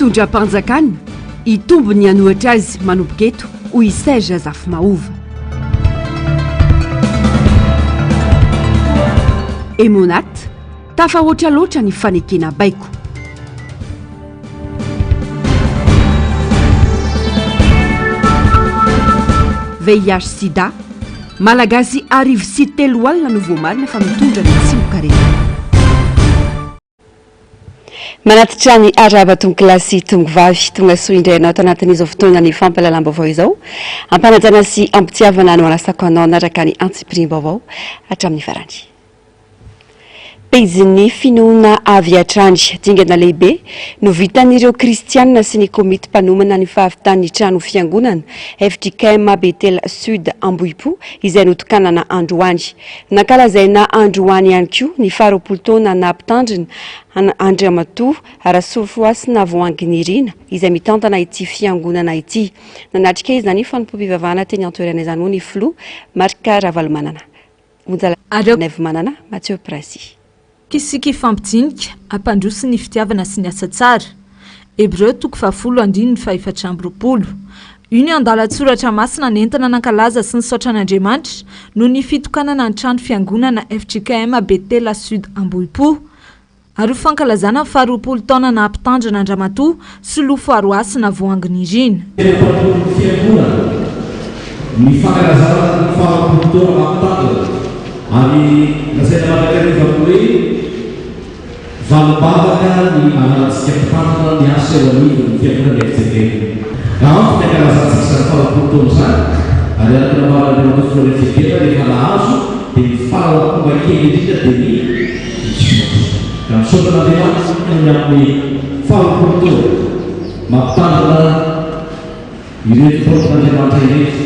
mitondra mpanjakany itombony hanohatra azy manomboka eto hoy Serge Zafy Mahova. Emonat tafahoatra loatra ny fanekena baiko. VIH sida malagasy arivo sy telo alina no voamarina fa mitondra ny tsimokarea. Manatitra ny araba tonga kilasy tonga vavy tonga soa indray anao tanatin'izao fotoana ny fampalalam-baovao izao ampanajana sy ampitiavana no anasako anao naraka ny antsipirim-baovao hatramin'ny farany. Pejin'ny finoana avy atrandry dingana lehibe no vitan'ireo kristianina sy ny komity mpanomana ny fahavitan'ny trano fiangonana FJKM Betel Sud Ambohipo izay notokanana androany. Nankalazaina androany ihany koa ny faharoapolo taona nampitandrina Andriamatoa Rasofoasina Voanginirina izay mitantana ity fiangonana ity. Nanatrika izy nany fanompoam-pivavahana teny antoerana izany ny Flo Marika Ravalomanana. Monjala Nevomanana Mathieu Prasi. Kisika fampidinika ampandrosi ny fitiavana sy ny asa tsara. Hebreu 10:4. Io ny andalatsoratra masina nentana nankalaza sy ny saotran'Andriamanitra no ny fitokanana ny trano fiangonana FJKM Betel Sud Ambohipo. Ary fankalazana faharoapolo taona nampitandrina Andriamatoa sy Rasofoasina Voanginirina. Ny fankalazana faharoapolo taona nampitandrina ary lazaina malagasy hoe valobavaka ny anatsika mpitandrina ny asa eo anivony ny fiangonana FJKM. Raha fankalazana sy faharoapolo taona izany ary araka namarana ny FJKM rehefa nahazo dia ny faharoapolo kely indrindra dia ny misaotan'Andriamanitra ny amin'ny faharoapolo taona mampitandrina ireto portan'Andriamanitra ireto.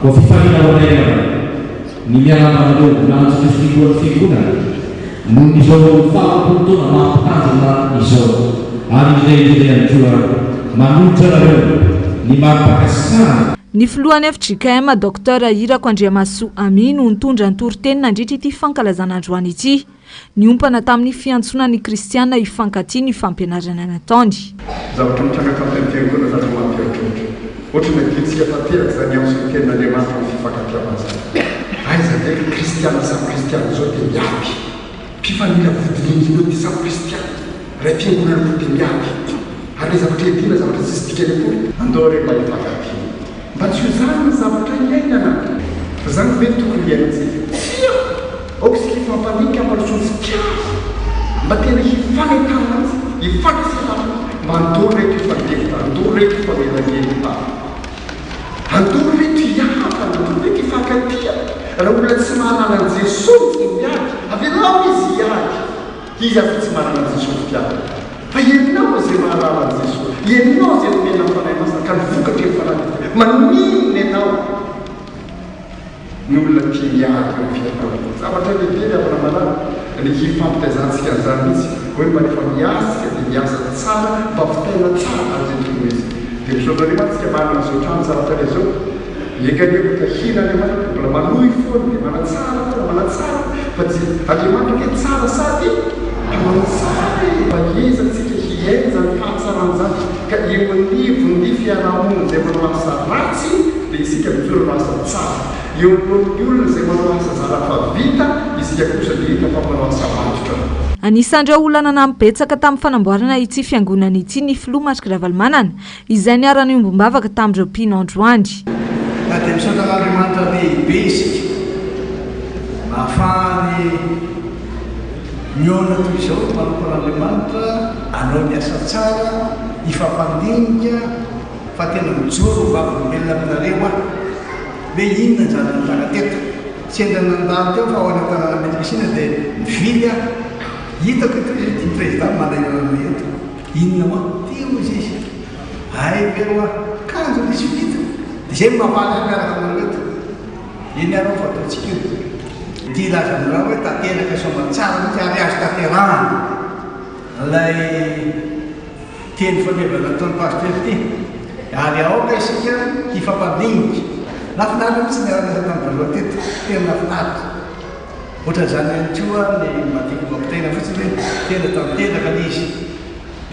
Koa fifaliana ao anay ny miaramanareo nanjo ny fikoan'ny fiangonana noho n'izao faharoapolo taona mampitandrina izao ary indray koa manolotra nareo ny mampakasana. Ny filohan'ny FJKM Dr Irako Andriamasoa Ami no nitondra ny toroteny nandritra ity fankalazana androany ity. Niompana tamin'ny fiantsonan'ny kristiana ifankatia ny fampianarana nataony. Zavatra mitranga tamin'ny fiangonana zany mampiaotraotra. Ohatra ny adintsika tanteraka zany ao sy ny tenin'Andriamanitra ny fifankatiavana zany. Aiza ndraiky kristiana samy kristiana zao dia miampy. Mpifanila vodin'injilo dia samy kristiana. Raha fiangonana koa dia miampy. Ary ilay zavatra edina zavatra tsisy dikany koa andao rehefa hifankatia. Mba tsy ho zany ny zavatra iainana. Fa zany hoe tokony iainantsika. Oksika fampanika marosotsy kiasy. Mba tena hifanetana azy, hifankasiana mba andoro reto hifandefa, andoro reto hifamelagena. Andoro reto hiavana, andoro reto hifankatia. Raha olona tsy mahalala an' Jesosy ny miady, avelao izy hiady. Izy afa tsy mahalala an' Jesosy fiady. Fa ianao izay mahalala an' Jesosy. Ianao izay nomena ny fanahy masina ka nivokatra ny fanahy. Maninona ianao? Ny olona tia miady eo fianarana. Zavatra lehibe ny avana malala ny hifampitaizantsika an'izany izy hoe mba rehefa miasika dia miasa tsara mba fitaina tsara azy toy izy. Dia misaotan'Andriamanitra manana izao trano zavatra ilay zao. Ekaneo tahina Andriamanitra mbola manohy foana dia manatsara foana manatsara fa tsy Andriamanitra ke tsara sady manatsara mba hiezantsika hienja ny fahatsaran'izany ka eo anivony fiarahamonina izay manao asa ratsy dia isika mijoro no asa tsara. Eo amin'ny olona izay manao asa zara fa vita isika kosa dia hita fa manao asa matotra. Anisandreo olana nampibetsaka tamin'ny fanamboarana ity fiangonana ity ny Flo Marika Ravalomanana izay niarany ombombavaka tamin'ireo mpino androany. Na dia misaotan'Andriamanitra lehibe isika ahafahany miona toy izao manampoan'Andriamanitra anao ny asa tsara ifampandinika fa tena mijoro vavolombelona aminareo aho. Be inona zany nitaka teto tsy enda nandalo teo fa ao anatanana medicina dia mivily aho hitako ty président manahirana eto inona moa teo izy izy ay pero kanjo nisy vita dia zay mamaly ahy miaraka aminareo eto iny arao fa ataontsika io ty laza miraha hoe tanteraka somatsara mihitsy ary azo tanterahana lay teny fanevana ataon'ny pasteur ty ary aoka isika hifampandinika. Nafinaritra mihitsy ny arana tamin'ny teto tena nafinaritra. Ohatra zany ihany koa ny matiko mampitaina fotsiny hoe tena tanteraka izy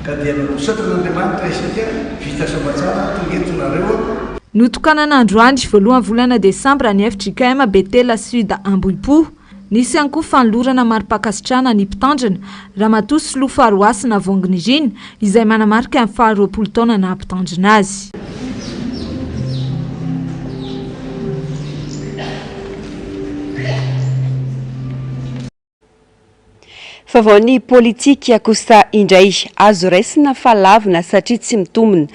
ka dia natosatran'andriamanitra isika fitsasamantsara tongentonareo notokanana androandry voalohan'ny volana desambra ny FJKM Betela Sud Ambohipo nisy ihany koa fanolorana mari-pakasitrana ny mpitandrina Ramatoa Soloa Faroasina Vonginirina izay manamarika amin'ny 20 taona na mpitandrina azy. Favony politika kosa indray azo raisina falavina satria tsy mitombina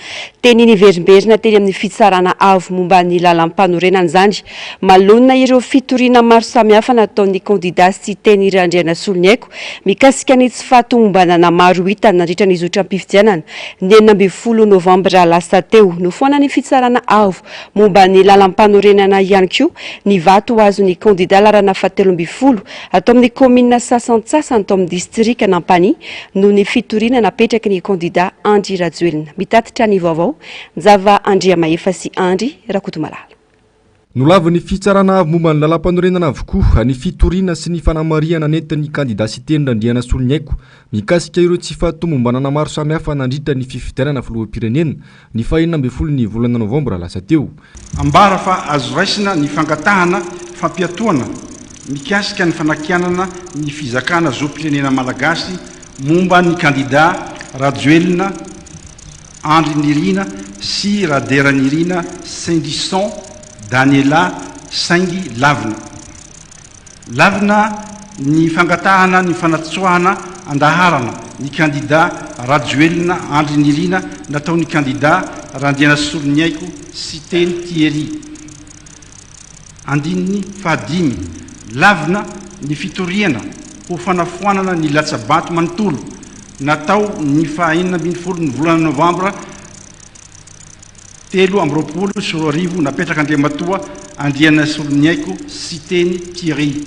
teny niverimberina teny amin'ny fitsarana avo momba ny lalam-panorenana izany malonina ireo fitoriana maro samihafa nataon'ny kandida sy teny Randriana Soloniaiko mikasika ny tsy fahatomombanana maro hita nandritra ny zotram-pifidianana ny 9 novambra lasa teo no foana ny fitsarana avo momba ny lalam-panorenana ihany koa ny vato azo ny kandida larana 17 atao amin'ny komina Sasantsasany tao amin'ny distrika Nampany no ny fitoriana napetraky ny kandida Andry Rajoelina mitatitra ny vaovao Nzava Andria Maefa sy Andry Rakotomalala. Nolavy ny fitsarana avy momba ny lalam-panorenana avokoa ny fitoriana sy ny fanamariana nentin'ny kandida sy teny Randriana Soloniaiko mikasika ireo tsy fahatomombanana maro samihafa nandritra ny fifidianana filoham-pirenena ny 12 ny volana novambra lasa teo. Ambara fa azo raisina ny fangatahana fampiatoana mikasika ny fanakianana ny fizakana zom-pirenena malagasy momba ny kandida Rajoelina Andry Nirina sy Radera Nirina Sendison Daniela Saingy Lavina. Lavina ny fangatahana ny fanatsoahana andaharana ny kandida Rajoelina Andry Nirina nataon'ny kandida Randriana Soloniaiko sy teny Thierry. Andininy fahadimy lavina ny fitoriana ho fanafoanana ny latsabato manontolo natao ny 19 ny volana novambra 2020 napetraka Andriamatoa Andriana Soloniaiko sy teny Thierry.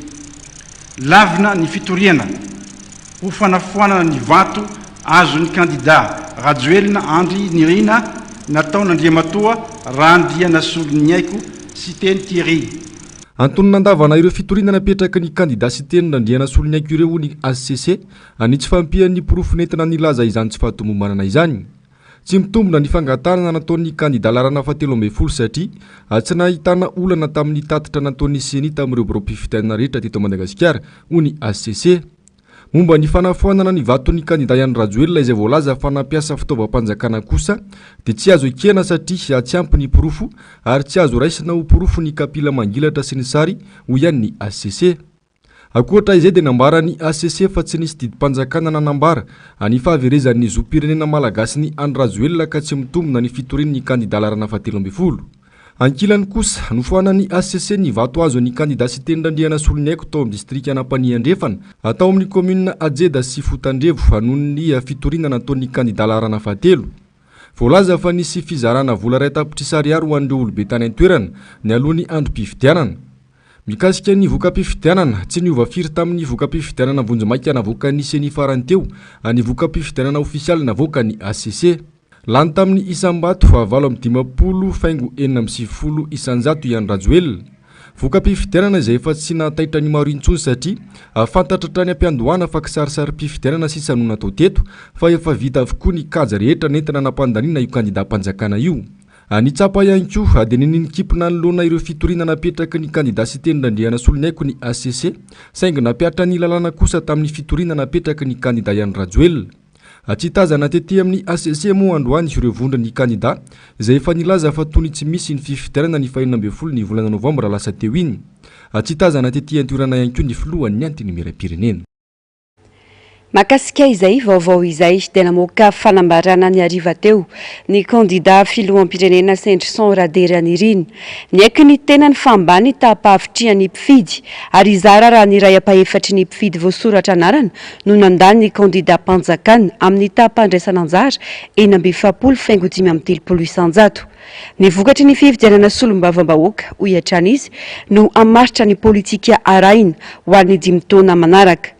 Lavina ny fitoriana ho fanafoanana ny vato azo ny kandida Rajoelina Andry Nirina nataon'Andriamatoa Randriana Soloniaiko sy teny Thierry. Antonina andavana ireo fitoriana napetraka ny kandida sy teny Randriana Soloniaiko ireo ny ACC any tsy fampian'ny porofonentina nilaza izany tsy fahatomombanana izany. Tsy mitombona ny fangatana nataon'ny kandida larana 17 satria tsy nahitana olana tamin'ny tatitra nataon'ny CENI tamin'ireo biro-pifidianana rehetra teto Madagasikara ho ny ACC. Momba ny fanafoanana ny vaton'ny kandida Andry Rajoelina izay voalaza fa nampiasa fitaovam-panjakana kosa dia tsy azo ekena satria tsy ampy ny porofo ary tsy azo raisina ho porofo ny kapila mangilatra sy ny sary ho ihany ny ACC. Akoatra izay dia nambara ny ACC fa tsy nisy didim-panjakana nanambara ny fahaverezan'ny zom-pirenena malagasy ny Andry Rajoelina ka tsy mitombona ny fitorian'ny kandida larana 17. Ankilany kosa nofoana ny ACC ny vato azo ny kandida sy teny Randriana Soloniaiko tao amin'ny distrika Nampany Andrefana atao amin'ny komina Ajeda sy Fotandrevo nohon'ny fitoriana nataon'ny kandida larana 7. Voalaza fa nisy fizarana vola ray tapitry ariary ho an'ireo olobe tany an-toerana ny alohan'ny androm-pifidianana. Mikasika ny voka-pifidianana tsy niova firy tamin'ny voka-pifidianana vonjimaika navoaka ny CENI farany teo ny voka-pifidianana ofisialy navoaka ny ACC. Lany tamin'ny isam-bato fa 7 faingo 490 isan-jato i Andry Rajoelina. Voka-pifidianana izay efa tsy nahataitra ny maro intsony satria fantatra trany ampiandohana fa kisarisary-pifidianana sy sanoana tao teto fa efa vita avokoa ny kaja rehetra nentina nampandanina io kandida-mpanjakana io. Nitsapa ihany koa dia ninikipina nolona ireo fitoriana napetraka ny kandida sy teny Randriana Soloniaiko ny ACC saingy nampiatra ny lalàna kosa tamin'ny fitoriana napetraka ny kandida Andry Rajoelina. Tsy tazana tety amin'ny ACC moa androany ireo vondrony kandida izay efa nilaza fa tony tsy misy ny fifidianana ny 12 ny volana novambra lasa teo iny. Tsy tazana tety an-toerana ihany koa ny filohan'ny antony miram-pirenena. Makasika izay vaovao izay dia namoaka fanambarana ny ariva teo ny kandida filoham-pirenena Sendrison Radera Nirina niaiky ny tena ny fambany tapahavitria ny mpifidy ary izara raha ny ray ampahefatry ny mpifidy voasoratra anarana no nandany ny kandida mpanjakana amin'ny tapandraisana anjara 7 isan-jato. Ny vokatry ny fifidianana solombavam-bahoaka ho iatrana izy no amaritra ny politika araina ho an'ny 5 taona manaraka.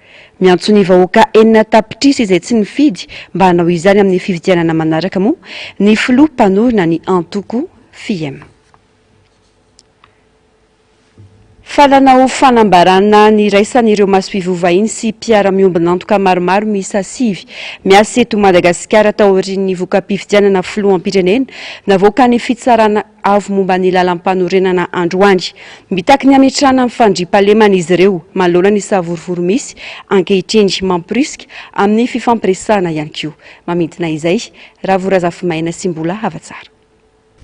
Miantso ny vahoaka 9 tapitrisa izay tsy nifidy mba hanao izany amin'ny fifidianana manaraka moa ny filoha mpanorina ny Antoko FM. Falanao fanambarana ny raisan'ireo masoivovahiny sy mpiara-miombonantoka maromaro miisa 5 miasa eto Madagasikara taorian'ny voka-pifidianana filoham-pirenena navoaka ny fitsarana avo momba ny lalam-panorenana androany. Mitaky ny ametrahana amin'ny fandriam-pahalemana izy ireo manoloana ny savorovory misy ankehitriny mampirisika amin'ny fifampiresahana ihany koa. Mamidina izay Ravorazafimaina sy mbola havatsara.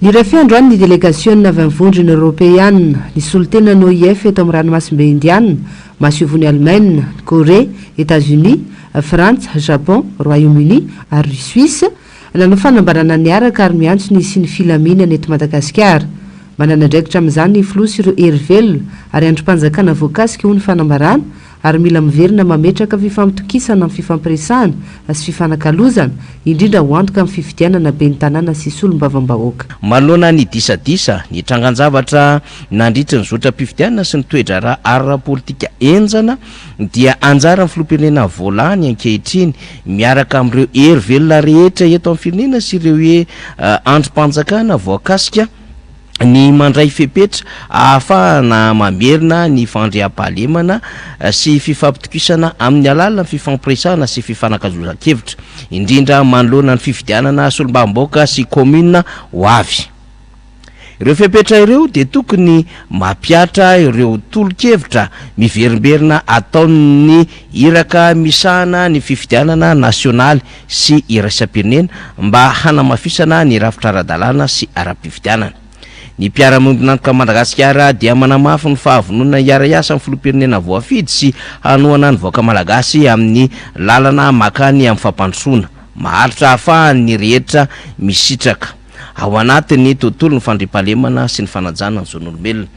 Ny rafy androany ny délégation avy amin'ny vondrona européenne ny solitena ny OIF eto amin'ny ranomasimbe indiana masiovony Allemagne, Corée, États-Unis, France, Japon, Royaume-Uni ary Suisse nanao fanambarana niaraka ary miantso ny sy ny filaminana eto Madagasikara. Manana ndraikitra amin'izany ny filoha sy ireo hery ary androm-panjakana voakasika ho ny fanambarana ary mila miverina mametraka fifampitokisana amin'ny fifampiresahana sy fifanakalozana indrindra ho antoka amin'ny fifidianana ben'ny tanàna sy solombavam-bahoaka. Manoloana ny disadisa ny trangan-javatra nandritra ny zotra-pifidianana sy ny toedrara ara-politika enjana dia anjara amin'ny filoham-pirenena voalany ankehitriny miaraka amin'ireo hery velona rehetra eto amin'ny firenena sy ireo hoe androm-panjakana voakasika ny mandray fepetra ahafahana mamerina ny fandriam-pahalemana sy fifampitokisana amin'ny alalana fifampiresahana sy fifanakazozan-kevitra indrindra manoloana ny fifidianana solombavam-bahoaka sy commune ho avy. Ireo fepetra ireo dia tokony mampiatra ireo tolo-kevitra miverimberina ataon'ny iraka misahana ny fifidianana nasionaly sy iraisam-pirenena mba hanamafisana ny rafitra ara-dalàna sy ara-pifidianana. Ny mpiara-miombonantoka Madagasikara dia manamafy ny fahavonona iara-iasa amin'ny filoham-pirenena voafidy sy hanoana ny vahoaka malagasy amin'ny lalana makany amin'ny fampandrosoana maharitra ahafahany rehetra misitraka ao anatin'ny tontolo ny fandriam-pahalemana sy ny fanajana ny zon'olombelona.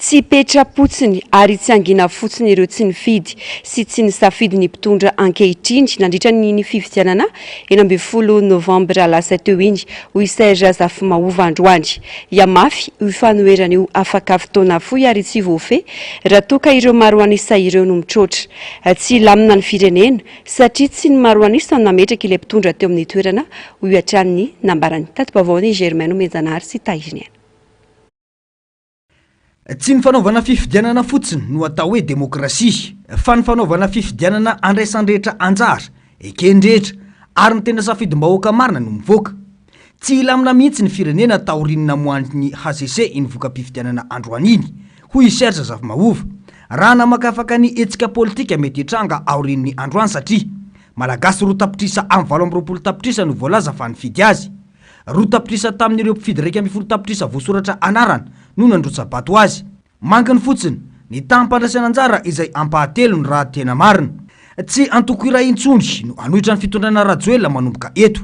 Tsy petra-potsiny ary tsy angina fotsiny ireo tsy nifidy sy tsy nisafidy ny mpitondra ankehitriny nandritra ny fifidianana 12 Novambra lasa teo iny hoy Serge Zafimahova androany. Iamafy io fanoherana io afaka fotoana fohy ary tsy voafehy raha toka ireo maro anisa ireo no mitrotra. Tsy lamina ny firenena satria tsy ny maro anisa no nametraka ilay mpitondra teo amin'ny toerana hoy hatrany nambarany tati-baovao Germain Mejanary sy Taiziniana. Tsy ny fanaovana fifidianana fotsiny no atao hoe demokrasia fa ny fanaovana fifidianana andraisan-drehetra anjara ekendrehetra ary ny tena safidim-bahoaka marina no mivoaka. Tsy ilamina mihitsy ny firenena taorinina moan'ny HCC iny voka-pifidianana androany iny hoy Serge Zafimahova raha namakafaka ny etsika politika mety hitranga aorin'ny androany satria malagasy roa tapitrisa amin'ny 20 tapitrisa no voalaza fa nifidy azy. Roa tapitrisa tamin'ireo mpifidy 120 tapitrisa voasoratra anarana no nandrotsa bato azy. Mankany fotsiny ny tampandraisana anjara izay ampahatelo ny raha tena marina. Tsy antoko iray intsondry no anohitra ny fitondrana Rajoelina manomboka eto.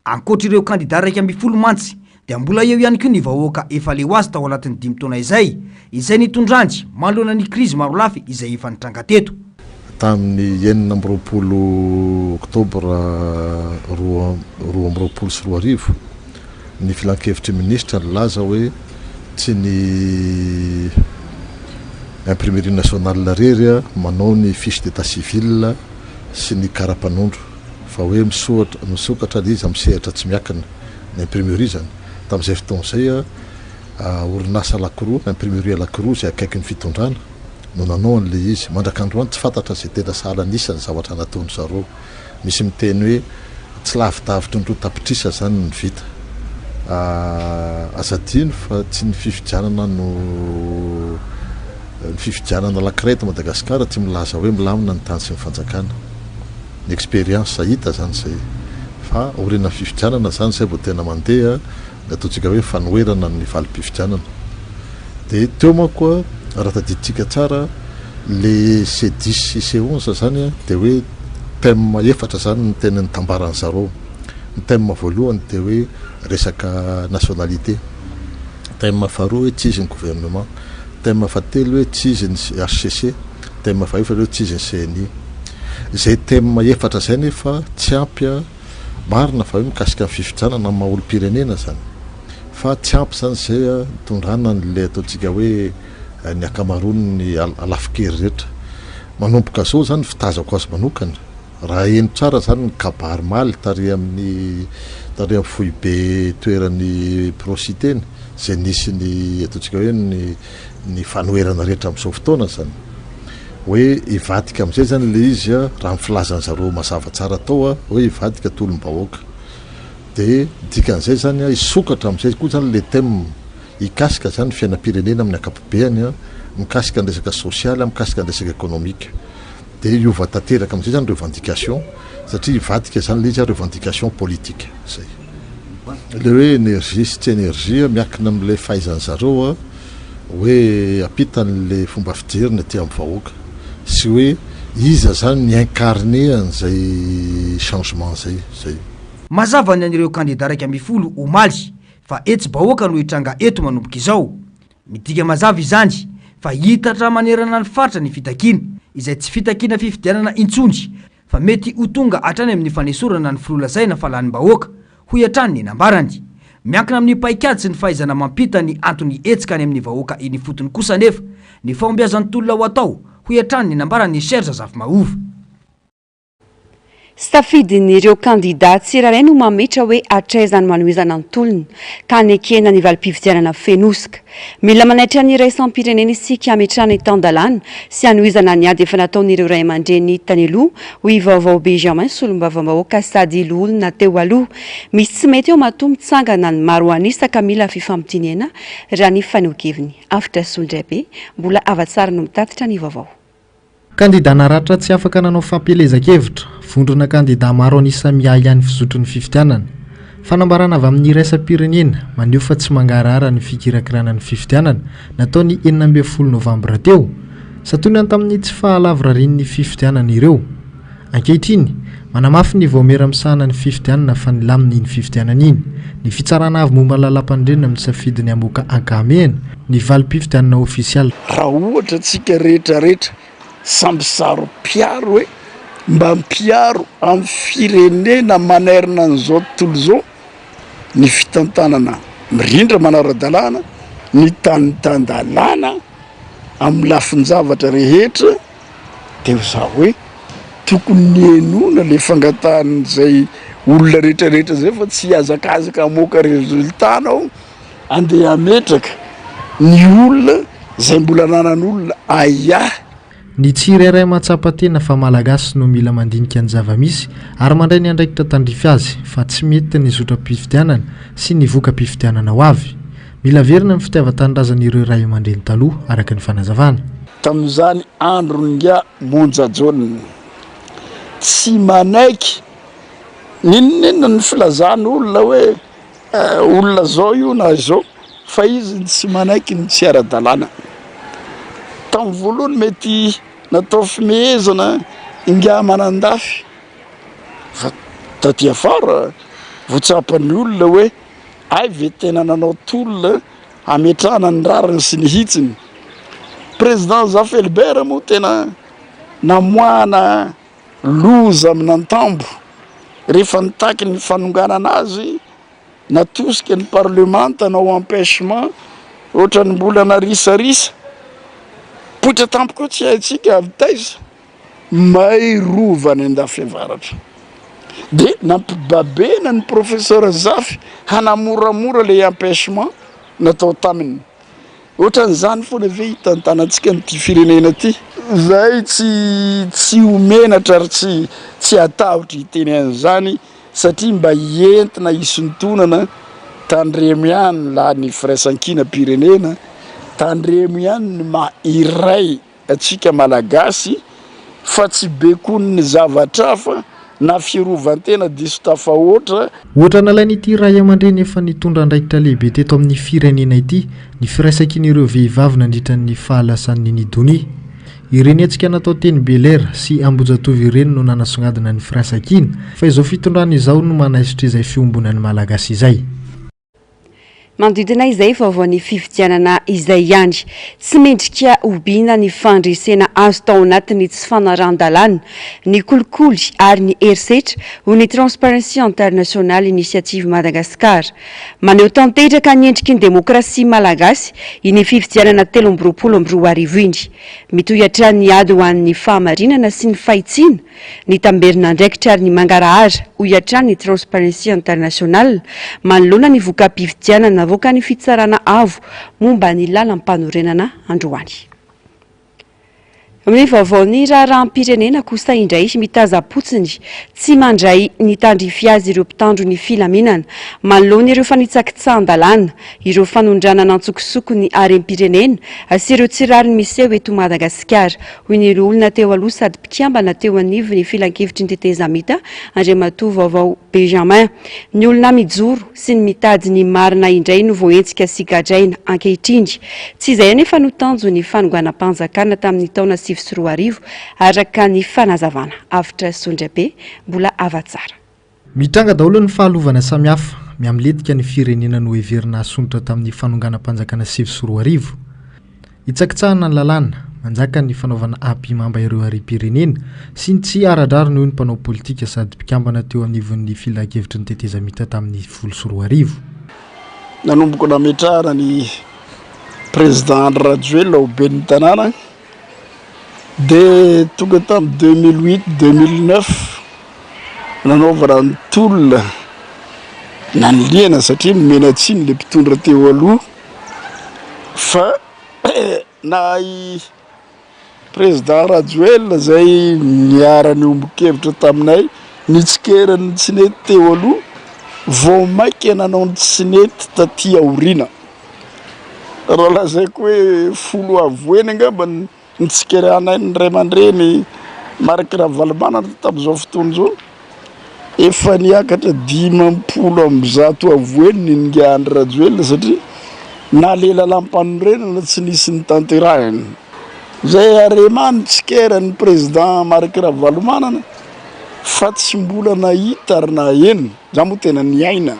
Ankoatra ireo kandida 120 mantsy dia mbola eo ihany koa ny vahoaka efa leo azy tao anatin'ny 5 taona izay nitondranjy manoloana ny krizy maro lafy izay efa nitranga teto. Tamin'ny 9 Oktobra 2024 ny filan-kevitry ministra nilaza hoe tsy ny imprimerie nationale rery manao ny fiche d'état civil sy ny karapanondro fa hoe misokatra izy amin'ny sehatra tsy miakana ny imprimerie zany. Tamin'izay fotoana izay orinasa Lacroix, imprimerie Lacroix izay akaiky ny fitondrana no nanao an'ilay izy. Mandrak'androany tsy fantatra izay tena sahala anisany zavatra nataony zareo. Misy miteny hoe tsy lavidavitry ny roa tapitrisa zany ny vita. Azadino fa tsy ny fifidianana no ny fifidianana anankiray eto Madagasikara tsy milaza hoe milamina ny tany sy ny fanjakana. Ny expérience hita zany zay. Fa orina fifidianana zany zay vao tena mandeha ataontsika hoe fanoherana ny valim-pifidianana. Dia teo manko raha tadiditsika tsara le C10 sy C11 zany dia hoe thème efatra zany ny tena nitambaran'ny zareo. Ny thème voalohany dia hoe resaka nationalité, thème faharoa hoe tsy izy ny gouvernement, thème fahatelo hoe tsy izy ny HCC, thème fahaefatra hoe tsy izy ny CNI. Izay thème efatra zay nefa tsy ampy marina fa hoe mikasika ny fifidianana maha olom-pirenena zany. Fa tsy ampy zany zay tondrana n'ilay ataontsika hoe ny akamaroany ny alafikery rehetra. Manomboka zao zany fitazako azy manokana. Raha eny tsara zany ny kabary maly tary amin'ny foibe toeran'ny prositeny zay nisy ny ataontsika hoe ny fanoerana rehetra amin'izao fotoana zany hoe ivadika amin'izay zany le izy a raha mifilazany zareo mazava tsara tao a hoe ivadika tolom-bahoaka de dikan'izay zany a isokatra amin'izay koa zany le thème ikasika zany fiainam-pirenena amin'ny akapobeany a mikasika ny resaka sosialy mikasika ny resaka économique de iova tanteraka amin'izay zany revendication satria ivadika zany le izy a revendication politique zay le hoe énergie sy tsy énergie miankina amin'le fahaizany zareo a hoe apitan'le fomba fijeriny aty amin'ny vahoaka sy hoe iza zany miincarné an'izay changement zay mazava ny an'ireo kandida raika ambifolo omaly fa etsy bahoaka no hitranga eto manomboka izao midika mazava izany fa hitatra manerana ny faritra ny fitakina izay tsy fitakina fifidianana intsonjy fa mety ho tonga hatrany amin'ny fanesorana ny filolazaina falan'ny bahoaka ho hatrany ny nambarany miankina amin'ny paikady sy ny fahaizana mampita ny antony etsika any amin'ny vahoaka iny fotony kosa nefa ny fahombiazan'ny tolona ho atao ho hatrany ny nambarany Serge Zafimahova. Stafidin'ireo kandidat tsiraray no mametra hoe atraizany manohizana ny tolona ka nekena ny valim-pifidianana fenosika mila manaitra ny raisam-pirenena isika ametrana itandalana sy anohizana ny ady efa nataon'ireo ray aman-dreny tany aloha ho ivaovao Benjamin solombavam-bahoaka sady olona teo aloha misy tsy mety eo mato mitsangana ny maro anisaka mila fifampitiniana raha ny faneokeviny afitra soldrabe mbola avatsara no mitatitra ny vaovao. Kandida naratra tsy afaka nanao fampelezakevitra vondrona kandida maro anisa miahy ihany fizotron'ny fifidianana fanambarana avy amin'ny raisam-pirenena maneho fa tsy mangarahara ny fikirakirana ny fifidianana nataony 12 novambra teo satony tamin'ny tsy fahalavirarin'ny fifidianana ireo ankehitriny manamafy ny vaomera misahana ny fifidianana fa nilaminy ny fifidianana iny ny fitsarana avy momba lalam-pandrenina amin'ny safidiny amoaka ankamehana ny valim-pifidianana ofisialy raha ohatra tsika rehetrarehetra samby saro piaro hoe mba mpiaro amin'ny firenena manerina an'izao tontolo izao ny fitantanana mirindra manara-dalàna ny tany-tandalàna amin'ny lafin-javatra rehetra dia zaho hoe tokony ny enona le fangatan'izay olona rehetrarehetra zay fa tsy azakazaka amoaka resultanao andeha ametraka ny olona zay mbola nanan'olona aya. Ny tsirairay matsapa tena fa malagasy no mila mandinika ny zava-misy ary mandray ny andraikitra tandrify azy fa tsy mety ny zotra-pifidianana sy ny voka-pifidianana ho avy mila verina ny fitiava-tanindrazan'ireo ray aman-dreny taloha araka ny fanazavana. Tamin'izany andro nga monjajonina tsy manaiky ninonina ny filazan'olona hoe olona zao io na zao fa izy tsy manaiky ny tsy ara-dalàna tamin'ny voalohany mety natao fimehezana inga manandafy fa taty afara voatsapan'ny olona hoe ay ve tena nanao tolona ametrahana ny rariny sy ny hitsiny. Président Zafelbert moa tena namoahana loza amin'ny antambo rehefa nitaky ny fanonganana azy natosika ny parlement tanao empêchement ohatra ny mbola narisarisa poitra tampoka tsy haitsika avy taiza may rovany andafy avaratra dia nampibabena ny professeur Zafy hanamoramora le empêchement natao taminy ohatran'izany foana ve hitantanantsika nyty firenena ty zay tsy homenatra ary tsy atahotra hiteny an'izany satria mba entina hisontonana tandremo ihany la ny firaisan-kina pirenena tandremo ihany ny iray atsika malagasy fa tsy bekony ny zavatra fa na fiarovantena diso tafahoatra. Ohatra nalain'ity ray aman-dreny efa nitondra andraikitra lehibe teto amin'ny firenena ity ny firaisan-kin'ireo vehivavy nandritran'ny fahalasan'ny Nidoni. Ireny antsika natao teny Belera sy Ambojatovo ireny no nanasongadina ny firaisan-kina fa izao fitondrana izao no manaisitra izay fiombonan'ny malagasy izay. Mandidina izay vaovao ny fifidianana izay ihany tsy mendrika obiana ny fandresena azo tao anatiny tsy fanaran-dalàna ny kolikoly ary ny herisetra ho ny Transparency International Initiative Madagascar maneho tanteraka ny endriky ny demokrasia malagasy iny fifidianana 2024 iny mitohatra ny ady ho an'ny fahamarinana sy ny fahitsiana ny tamberina andraikitra ary ny mangarahara ho hiatran'ny Transparency International manoloana ny voka-pifidianana navoaka ny fitsarana avo momba ny lalam-panorenana androany. Amin'ny vaovaony raharaham-pirenena kosa indray mitaza-potsiny tsy mandray ny tandrify azy ireo mpitandro ny filaminana manoloana ireo fanitsakitsahan-dalàna ireo fanondranana antsokosoko ny harem-pirenena sy ireo tsirariny miseho eto Madagasikara hoy ny olona teo aloha sady mpikambana teo anivo ny filan-kevitry ny tetezamita Andriamatoa Vaovao Benjamin. Ny olona mijoro sy ny mitady ny marina indray no voentsika sigadraina ankehitriny tsy izay anefa no tanjo ny fanonganam-panjakana tamin'ny taona 2024 araka ny fanazavana avitra Sondrabe mbola avatsara. Mitranga daholo ny fahalovana samihafa miamletika ny firenena no heverina asondratra tamin'ny fanonganam-panjakana 2024. Itsakitsahana ny lalàna manjaka ny fanaovana ampimamba ireo harem-pirenena sy ny tsy aradraro noho ny mpanao politika sady mpikambana teo anivon'ny filan-kevitry ny tetezamita tamin'ny 2024. Nanomboka nametrahana ny président Rajoelina ho ben'ny tanàna dia tonga tamin'ny 2008-2009 nanaovana ny tolona naniliana satria nomenatsiny le mpitondra teo aloha fa na i président Rajoelina zay niara-ny ombon-kevitra taminay nitsikerany tsinety teo aloha vao maika nanao ny tsinety taty aoriana raha lazaiko hoe folo avoeny angamba nitsikeranay ny ray aman-dreny Marc Ravalomanana tamin'izao fotoana izao efa niakatra 500 avoeny ninga Andry Rajoelina satria na lela lampanorenana tsy nisy ny tanterahany zay aremany tsikerany président Marc Ravalomanana fa tsy mbola nahita ary naheno za moa tena niaina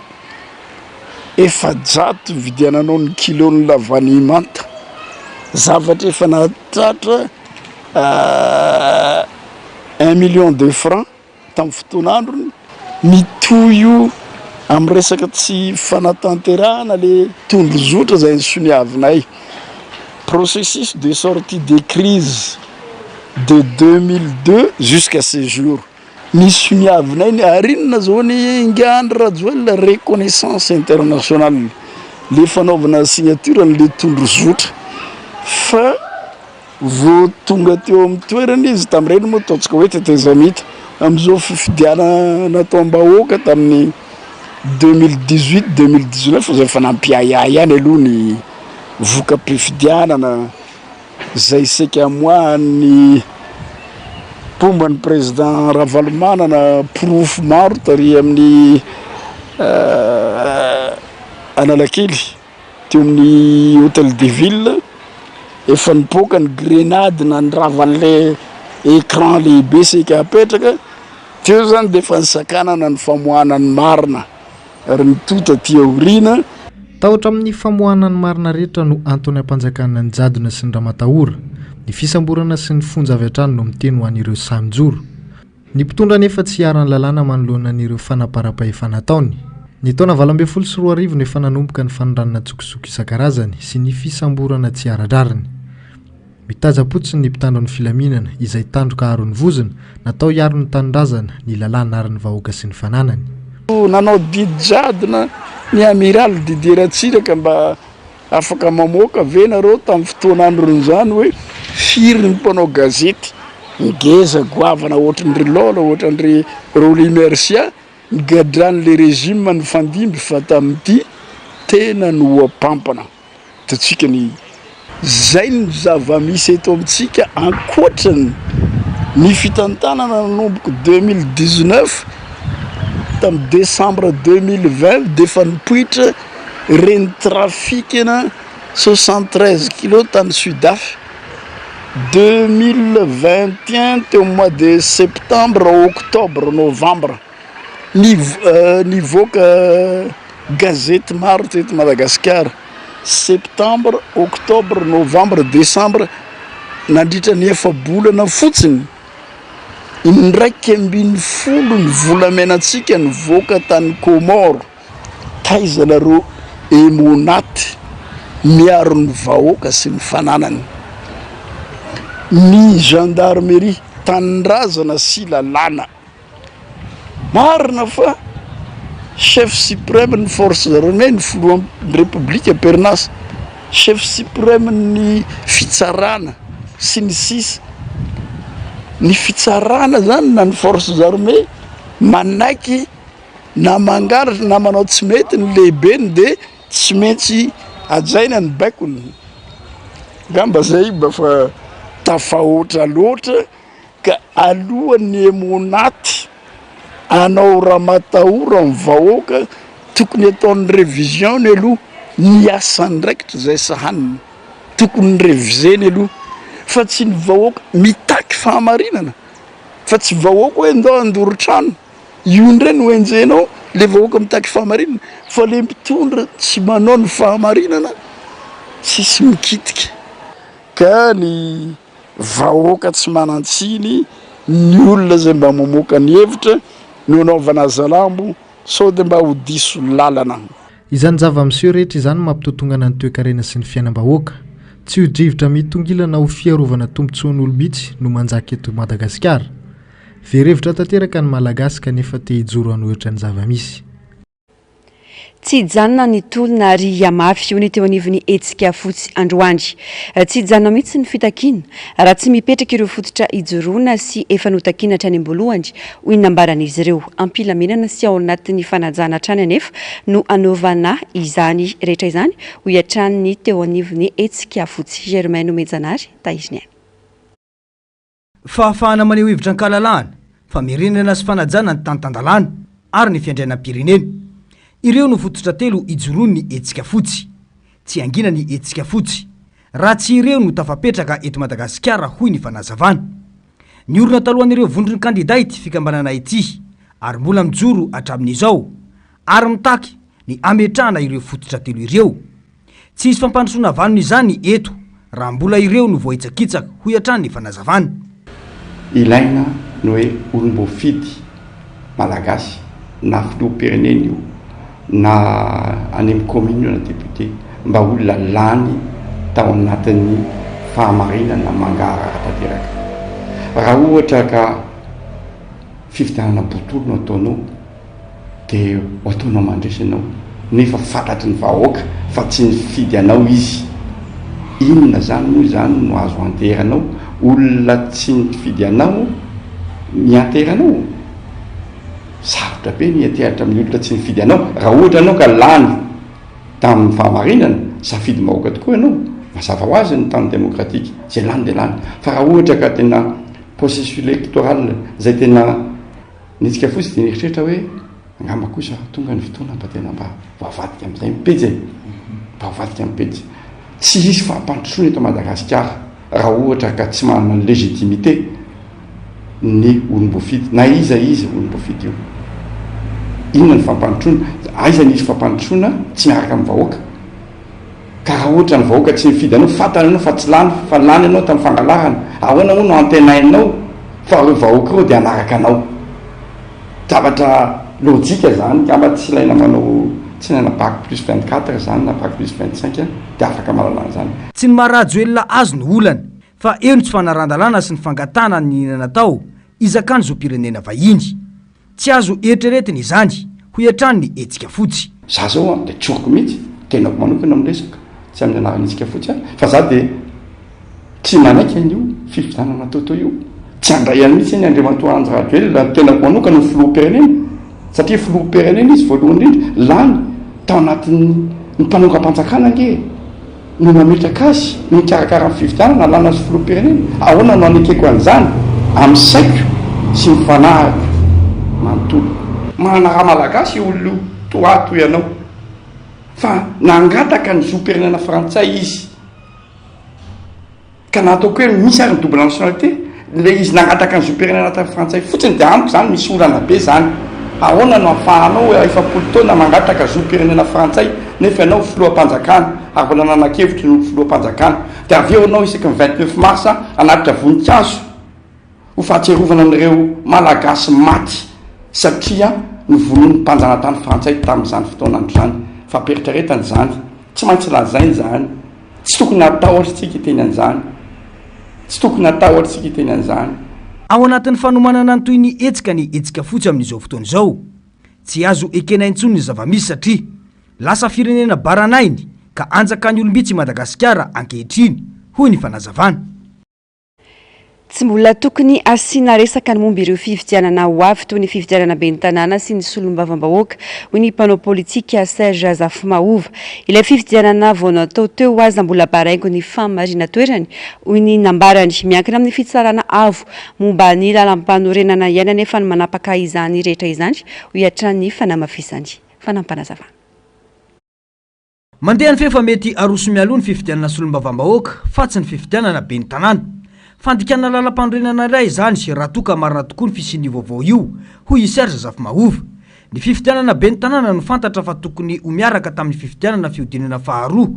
efa 100 vidiananao ny kilony lavany manta zavatra efa nahatratra 1 million de francs tamin'ny fotoan'andro mitoyo amin'ny resaka tsy fanatanterahana le tondro zotra zay ny soniavinay processus de sortie de crise de 2002 jusqu'à ce jour ny soniavinay ny arinina zao ny Andry Rajoelina reconnaissance internationale le fanaovana signature le tondro zotra fa vo tonga teo amin'ny toerana izy tamin'ireny moa ataontsika hoe tetezamita amin'izao fifidiana natao mbahoaka tamin'ny 2018-2019 zay fa nampiayay ihany aloha ny voka-pifidianana zay seka amoahan'ny pomba ny président Ravalomanana porofo maro tary amin'ny Analakely teo amin'ny hôtel de ville efa nipoka ny grenade na ny ravan'le écran lehibe seka apetraka teo zany dia efa nisakanana ny famoahana ny marina ary nitota ty aoriana tahotra amin'ny famoahana ny marina rehetra no antony ampanjakana ny jadona sy ny ramatahora ny fisamborana sy ny fonja avy hatrany no miteny ho an'ireo samijoro ny mpitondra nefa tsy hiarany lalàna manoloana an'ireo fanapara-pahefana ataony ny taona 2024 no efa nanomboka ny fanondranana tsokisoko isan-karazany sy ny fisamborana tsy aradrariny mitaja-potsiny ny mpitandro ny filaminana izay tandroka aro ny vozona natao hiaro ny tanindrazana ny lalàna ary ny vahoaka sy ny fananany nanao didijadona ny amiral Didier Ratsiraka mba afaka mamoaka ve nareo tamin'ny fotoan'androny zany hoe firy ny mpanao gazety ngeza goavana ohatran'ry Lola ohatran'ry Roli Mercia gadran'le régime ny fandimby fa tamin'ity tena no apampana tatsika ny zay ny zava-misy eto amintsika ankoatrany ny fitantanana nanomboka 2019 tamin'ny décembre 2020 defa nipoitra reny trafikena 73 kilo tany Sudaf 2021 teo mois de septembre octobre novembre nivoaka gazety maro teto Madagasikara septembre octobre novembre décembre nandritra ny efa-bolana fotsiny indraiky ambin'ny folo ny volamenatsika nivoaka tany Comore taizanareo emonaty miaro ny vahoaka sy ny fananany ny gendarmerie tanindrazana sy lalàna marina fa chef suprême ny force armée ny filohan'ny république pernas chef suprême ny fitsarana sy ny sisa ny fitsarana zany na ny forces armées manaiky na mangaratra na manao tsy mety ny lehibeny de tsy maintsy ajaina ny baikony gamba zay mba fa tafahoatra loatra ka alohan'ny emonaty anao raha matahora ny vahoaka tokony ataon'ny révision ny aloha ny asany ndraikitra zay sahaniny tokony ny réviseny aloha fa tsy ny vahoaka mitaky fahamarinana fa tsy vahoaka hoe ndao andoro-trano io ndray no enjenao le vahoaka mitaky fahamarinana fa le mitondra tsy manao ny fahamarinana tsisy mikitika ka ny vahoaka tsy manantsiny ny olona zay mba mamoaka ny hevitra no anaovana zalambo sao de mba ho diso lalana izany zava-miseho rehetra izany mampitotongana ny toe-karena sy ny fiainam-bahoaka tsy ho drivitra mitongilana ho fiarovana tombontsoan'olobitsy no manjaka eto Madagasikara verevitra tanteraka ny malagasy kanefa te hijoro anohitra ny zava-misy tsy hijanona ny tolona ary amafy io ny teo anivon'ny hetsika fotsy androandry tsy hijanona mihitsy ny fitakiana raha tsy mipetraka ireo fototra hijoroana sy efa notakiana hatrany am-boalohany hoy nambaran'izy ireo ampilamenana sy ao anatin'ny fanajana hatrany anefa no anaovana izany rehetra izany hoy hatrany teo anivon'ny hetsika fotsy Germain Mejanary taiziny fahafahana maneho hevitra ankalalahana fa mirenana sy fanajana ny tantandalana ary ny fiandrianam-pirenena ireo no fototra telo hijoroany ny hetsika fotsy tsy angina ny hetsika fotsy raha tsy ireo no tafapetraka eto Madagasikara hoy ny fanazavana ny orona talohan'ireo vondrony kandidait fikambanana ity ary mbola mijoro hatramin'izao ary mitaky ny ametrahana ireo fototra telo ireo tsy isy fampandrosoana vanony izany eto raha mbola ireo no voahitsakitsaka hoy hatrany ny fanazavana ilaina no hoe olom-boafidy malagasy na filoham-pirenena io na any amin'ny commune io na député mba olona lany tao anatin'ny fahamarinana mangaraka tanteraka raha ohatra ka fifidianana botolo no ataonao de ataonao mandresy anao nefa fantatry ny vahoaka fa tsy nifidy anao izy inona zany moa zany no azo anteranao olona tsy nifidy anao mianteranao sarotra be ny ateratra amin'ny olona tsy nifidy anao raha ohatra anao ka lany tamin'ny fahamarinana safidy mahoaka tokoa ianao mazava ho azy ny tany démocratique zay lany de lany fa raha ohatra ka tena processus électoral zay tena nitsika fotsy de nieritreritra hoe angamba kosa tonga ny fotoana mba tena mba voavadika amin'izay mipejy mba voavadika mipejy tsy isy fahampandrosoana eto Madagasikara raha ohatra ka tsy manana ny légitimité ny olom-boafidy na iza izy olom-boafidy io inona ny fampandrosoana aiza nisy fampandrosoana tsy miaraka amin'ny vahoaka ka raha ohatra ny vahoaka tsy mifidy anao fantana anao fa tsy lany fa lany anao tamin'ny fangalarana ahoana moa no antenainao fa reo vahoaka reo de anaraka anao zavatra lojika zany kamba tsy ilaina manao tsy ilaina bac plus 24 zany na bac plus 25 de afaka malalana zany tsy ny maharajo elona azo ny olana fa eo ny tsy fanaran-dalàna sy ny fangatana ny inana tao izakany zao pirenena vahiny tsy azo eritreretiny izany ho hatrany ny hetsika fotsy za zao de tsoroko mihitsy tenako manokana amresaka tsy amin'ny anarany hetsika fotsy fa za de tsy manaiky an'io fifidanana taotao io tsy andray any mihitsy ny Andriamantoa Anjarajoelona tenako manokana ny filoham-pirenena satria filoham-pirenena izy voalohany indrindra lany tao anatin'ny mpanonga-panjakana ange no mametraka azy no mikarakara amin'ny fifidanana lana azy filoham-pirenena ahoana no anekeko an'izany amin'ny saiko sy ny fanahiko manontolo manana raha malagasy olona toatoy ianao fa nangataka ny zoom-pirenena frantsay izy ka nataoko hoe misy ary ny double nationalité le izy nangataka ny zoom-pirenena tamin'ny frantsay fotsiny de amiko zany misy olana be zany ahoana no afahanao efapolo taona mangataka zoom-pirenena frantsay nefa ianao filoham-panjakana ary mbola nanan-kevitry no filoham-panjakana de avy eo anao isaky ny 29 mars anatitra voninkazo ho fahatserovana an'ireo malagasy maty satria ny vonoan'ny mpanjanatany frantsay tamin'izany fotoanandro zany fampieritraretany zany tsy maintsy lazainy zany tsy tokony atahotritsika iteny an'izany tsy tokony atahotritsika iteny an'izany ao anatin'ny fanomanana ny toy ny hetsika fotsy amin'izao fotoana izao tsy azo ekenaintsony ny zava-misy satria lasa firenena baranainy ka anjaka ny olombitsy Madagasikara ankehitriny, hoy ny fanazavana. Tsy mbola tokony asiana resaka ny momba ireo fifidianana ho avy toy ny fifidianana be ny tanàna sy ny solombavam-bahoaka, hoy ny mpanao politika Serge Zafimahova. Ilay fifidianana vao natao teo aza mbola baraingo ny famarina toerany, hoy ny nambarany, miankina amin'ny fitsarana avo momba ny lalam-panorenana ihany nefa ny manapaka izany rehetra izany ho hatrany fanamafisany. Fanampanazavana. Mandeha ny fefa mety aroso mialoha ny fifidianana solombavam-bahoaka fa tsy ny fifidianana be ny tanàna. Fandikana lalam-panorenana iray izany raha toka marina tokoa ny fisian'io vaovao io, hoy Serge Zafimahova. Ny fifidianana be ny tanàna no fantatra fa tokony ho miaraka tamin'ny fifidianana fiodinana faharoa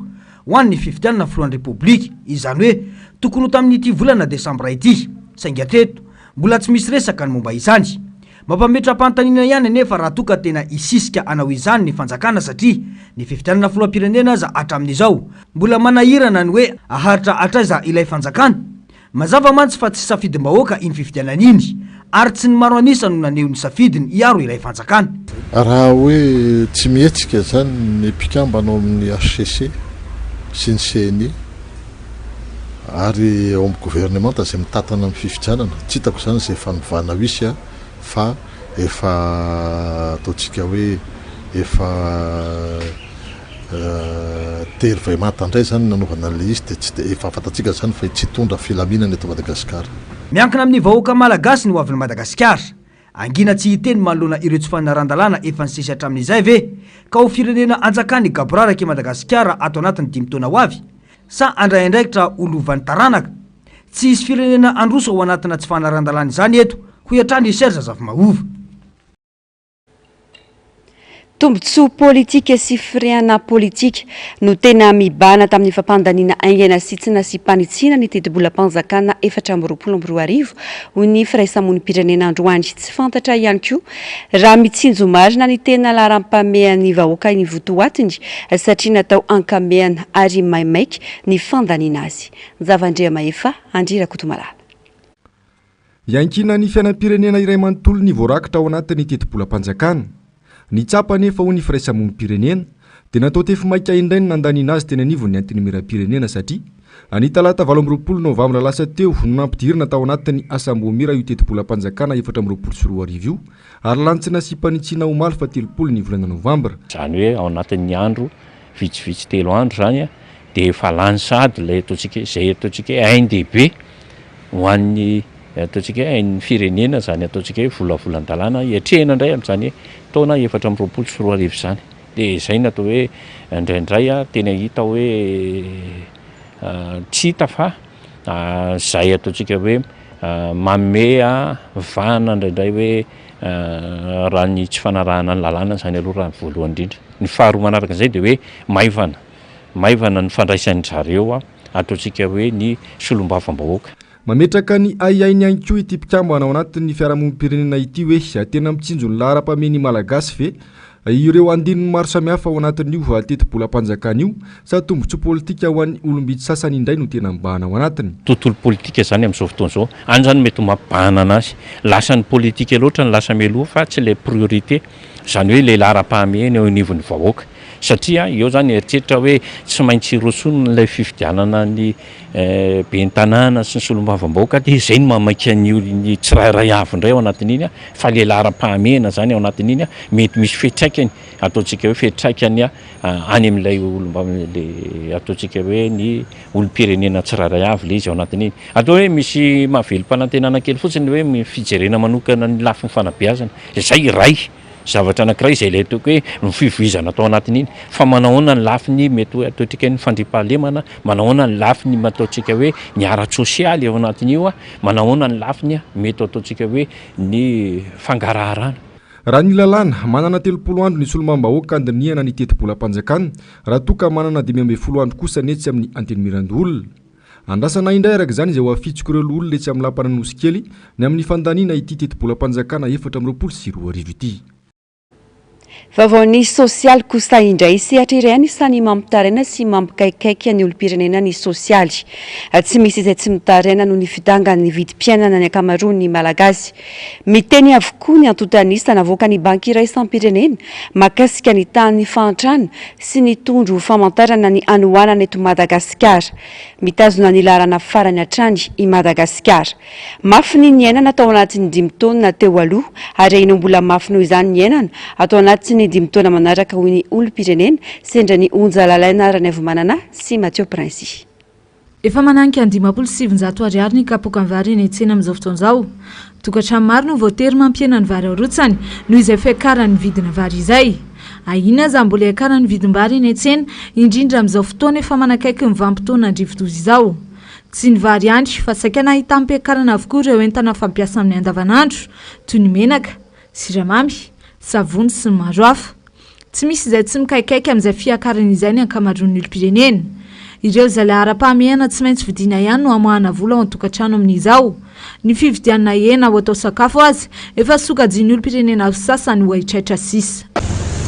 ho an'ny fifidianana filohan'ny repoblika, izany hoe tokony ho tamin'ity volana Desambra ity. Saingy hatreto mbola tsy misy resaka ny momba izany. Mampametra-panontaniana ihany nefa raha toka tena isisika anao izany ny fanjakana satria ny fifidianana filoham-pirenena aza hatramin'izao mbola manahirana ny hoe aharitra atraiza ilay fanjakana. Mazava mantsy fa tsy safidim-bahoaka iny fifidianana iny ary tsy ny maro anisa no naneho ny safidiny hiaro ilay fanjakana. Raha hoe tsy mihetsika zany ny mpikambanao amin'ny HCC sy ny CNI ary ao amin'ny gouvernemanta zay mitatana amin'ny fifidianana, tsy hitako zany zay efa mivana wisy fa efa ataontsika hoe efa tery vai matandray zany nanovana le izy de tsy de efa fantatsika zany fa tsy tondra filaminana eto Madagasikara. Miankina amin'ny vahoaka malagasy ny hoavin'ny Madagasikara, angina tsy hiteny manoloana ireo tsy fanarandalana efa nisesy hatramin'izay ve ka ho firenena anjakany gaboraraka i Madagasikara ato anatin'ny 5 taona ho avy sa andray andraikitra olovan'ny taranaka. Tsy hisy firenena androso ao anatina tsy fanarandalana izany eto, hoy hatrany Serge Zafimahova. Tombontsoa politika sy firiana politika no tena mibana tamin'ny fampandaniana aingana sy tsy nasy-panitsina ny teti-bolam-panjakana 2024 hoy ny firaisamon'ny pirenena androany. Tsy fantatra ihany koa raha mitsinjo marina ny tena laharam-pamehan'ny vahoaka ny votoatiny satria natao ankameana ary maimaiky ny fandaniana azy. Zavandrea Maefa, Andrira Kotomalala. Iankina ny fiainam-pirenena iray manontolo ny voarakitra ao anatin'ny teti-bolam-panjakana. Ny tsapa nefa ho ny firaisamon'ny pirenena dia natao tefimaika indray ny nandaniana azy teny anivony antiny miram-pirenena satria any talata 24 novambra lasa teo no nampidirina tao anatin'ny asambomira io teti-bolam-panjakana 2024 io ary lanitsy nasy-panitsina omaly fa 30 ny volana novambra. Zany hoe ao anatin'ny andro vitsivitsy 3 andro zany dia efa lany sady ilay ataontsika zay ataontsika ANDB ho an'ny ataontsika ny firenena zany ataontsika hoe volavolan-dalàna hiatrehana indray amin'izany taona 2024 zany. Dia izay natao hoe indraindray tena hita hoe tsy hita fa zay ataontsika hoe manome vahana indraindray hoe raha ny tsy fanarahana ny lalàna zany aloha raha voalohany indrindra. Ny faharoa manaraka izay dia hoe maivana ny fandraisan'ny zareo ataontsika hoe ny solombavam-bahoaka. Mametraka ny aiainy ihany koa ity mpikambana ao anatin'ny fiarahamonim-pirenena ity hoe tena mitsinjo ny laharam-pameny malagasy fe ireo andininy maro samihafa ao anatin'io teti-bolam-panjakana io sa tombontsoa politika ho an'ny olombitsy sasany indray no tena mibahana ao anatiny. Tontolo politika zany amin'izao fotoana izao, any zany mety mampahana anazy. Lasa ny politika loatra ny lasa mialoha fa tsy ilay priorité, zany hoe ilay laharam-pahamehana eo anivon'ny vahoaka. Satria eo zany eritreritra hoe tsy maintsy rosony ilay fifidianana ny be ny tanàna sy ny solombavam-bahoaka dia izay no mamaika ny tsirairay avy indray ao anatin'iny fa ilay laharam-pahamehana zany ao anatin'iny mety misy fetraikany ataontsika hoe fetraikany any amin'ilay le ataontsika hoe ny olom-pirenena tsirairay avy le izy ao anatin'iny. Atao hoe misy mahavelom-panantenana kely fotsiny hoe fijerena manokana ny lafiny fanabeazana izay iray zavatra anankiray izay ilay ataoko hoe ny fivoizana atao anatin'iny fa manahoana ny lafiny mety hoe ataontsika ny fandriampahalemana, manahoana ny lafiny ataontsika hoe ny ara-tsosialy ao anatin'io manahoana ny lafiny mety ataontsika hoe ny fangaraharana. Raha ny lalàna manana 30 andro ny solombavam-bahoaka andinihana ny teti-bolam-panjakana raha toka manana 12 andro kosa netsy amin'ny antenimiran-dolona. Andrasana indray araka izany izay ho afitsoko ireo olona etsy amin'ny lampana nosy kely ny amin'ny fandaniana ity teti-bolam-panjakana 2024 ity. Vaovao sosialy kosa indray sehatra iray anisany mampitaraina sy mampikaikaiky ny olom-pirenena ny sosialy. Tsy misy izay tsy mitaraina noho ny fidangany vidim-piainana ny ankamaroan'ny malagasy. Miteny avokoa ny antotanisa navoaka ny banky iray isam-pirenena mahakasika ny tany fantrana sy ny tondro famantarana ny anohanana eto Madagasikara. Mitazona ny lalana farany hatrany i Madagasikara. Mafy ny iainana atao anatin'ny 5 taona teo aloha ary ino mbola mafy noho izany ny iainana atao anatin'ny 5 taona manaraka hoy ny olom-pirenena sendra ny onja lalaina arany avomanana sy Mathieu Princy. Efa mananika 570 ariary ny kapoka ny vary eny an-tsena amin'izao fotoan'izao. Tokantrano maro no voatery mampiena ny vary arotsany noho izay fiakarany vidina vary izay. Ahina aza mbola iakarany vidim-bary eny an-tsena indrindra amin'izao fotoana efa manakaiky ny vanim-potoana andrividoza izao. Tsy ny vary ihany fa saika nahita ampiakarana avokoa ireo entana fampiasa amin'ny andavanandro toy ny menaka, siramamy, savony sy ny maro hafa. Tsy misy izay tsy mikaikaiky amin'izay fiakarana izay ny ankamaroan'ny olom-pirenena. Ireo izay ara-pahamehana tsy maintsy vidiana ihany no amoahana vola ao an-tokantrano amin'izao. Ny fividianana hena ho atao sakafo azy efa sokajian'ny olom-pirenena azo sasany ho ahitraitra sisa.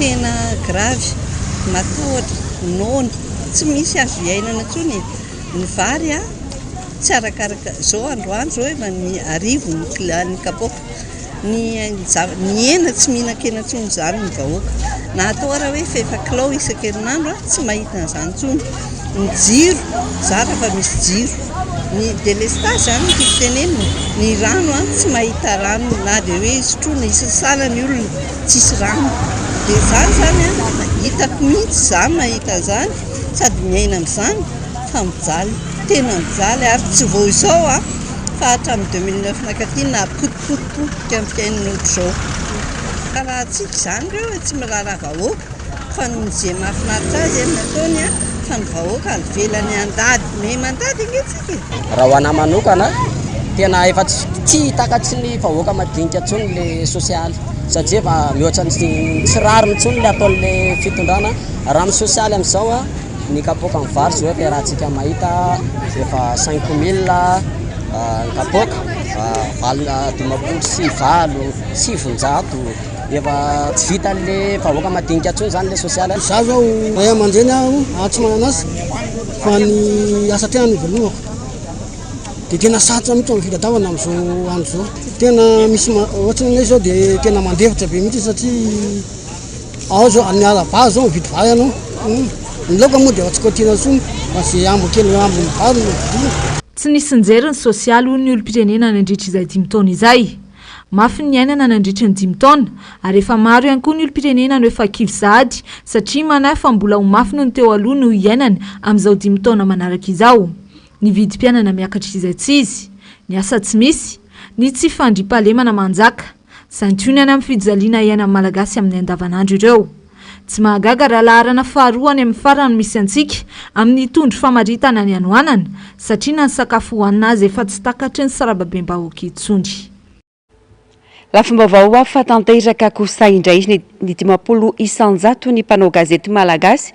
Tena gravy, matohatra, nono, tsy misy azo iainana intsony. Ny vary tsy arakaraka zao androany zao efa ny arivo ny kapoka. Ny hena tsy mihinan-kena intsony izany ny vahoaka. Na atao raha hoe fefa kilao isan-kerinandro tsy mahita an'izany intsony. Ny jiro, zara fa misy jiro. Ny délestage zany ny fitenenina. Ny rano tsy mahita rano na dia hoe sotroina isasana ny olona tsisy rano. Dia zany hitako mihitsy za mahita zany sady miaina amin'izany fa mijaly. Tena mijaly ary tsy vao izao fa hatramin'ny 2009 nakatiny na potipotipotika amin'ny fiainana ohatr'izao. Raha antsika izany ireo tsy miraharaha vahoaka fa izay mahafinaritra azy amin'ny ataony fa ny vahoaka alvelany andady mandady ingatsika. Raha ho anahy manokana tena efa tsy takatsy ny vahoaka madinika intsony le sosialy satria efa mihoatra tsy rariny intsony le ataon'le fitondrana. Raha amin'ny sosialy amin'izao ny kapoka ny vary zao efa rahantsika mahita efa 5000 kapoka, 700 efa tsy vita le vahoaka madinika intsony zany le sosialy. Za zao ray aman-dreny aho tsy manana azy fa ny asa tena ny voalohako dia tena sarotra mihitsy amin'ny fitadiavana amin'izao andro zao. Tena misy ohatrany ilay zao dia tena mandefitra be mihitsy satria ao zao ny araba zao mividy vary ianao. Ny laoka moa dia tsy kotiana intsony fa izay ambo kely ambo ny vary no vidiana. Tsy nisy njeriny sosialy hoy ny olom-pirenena nandritra izay 5 taona izay. Mafy ny iainana nandritra ny 5 taona ary efa maro ihany koa ny olom-pirenena no efa kivy sahady satria manahy fa mbola ho mafy no ny teo aloha no iainany amin'izao 5 taona manaraka izao. Ny vidim-piainana miakatra izay tsy izy, ny asa tsy misy, ny tsy fandriam-pahalemana manjaka, santionany amin'ny fijaliana iainan'ny malagasy amin'ny andavanandro ireo. Tsy mahagaga raha laharana faharoany amin'ny farany misy antsika amin'ny tondro famaritana ny anohanana satria na ny sakafo hohanina azy efa tsy takatry ny sarababem-bahoaka intsony. Lafim-baovao fa tanteraka kosa indray ny 50 isanjato ny mpanao gazety malagasy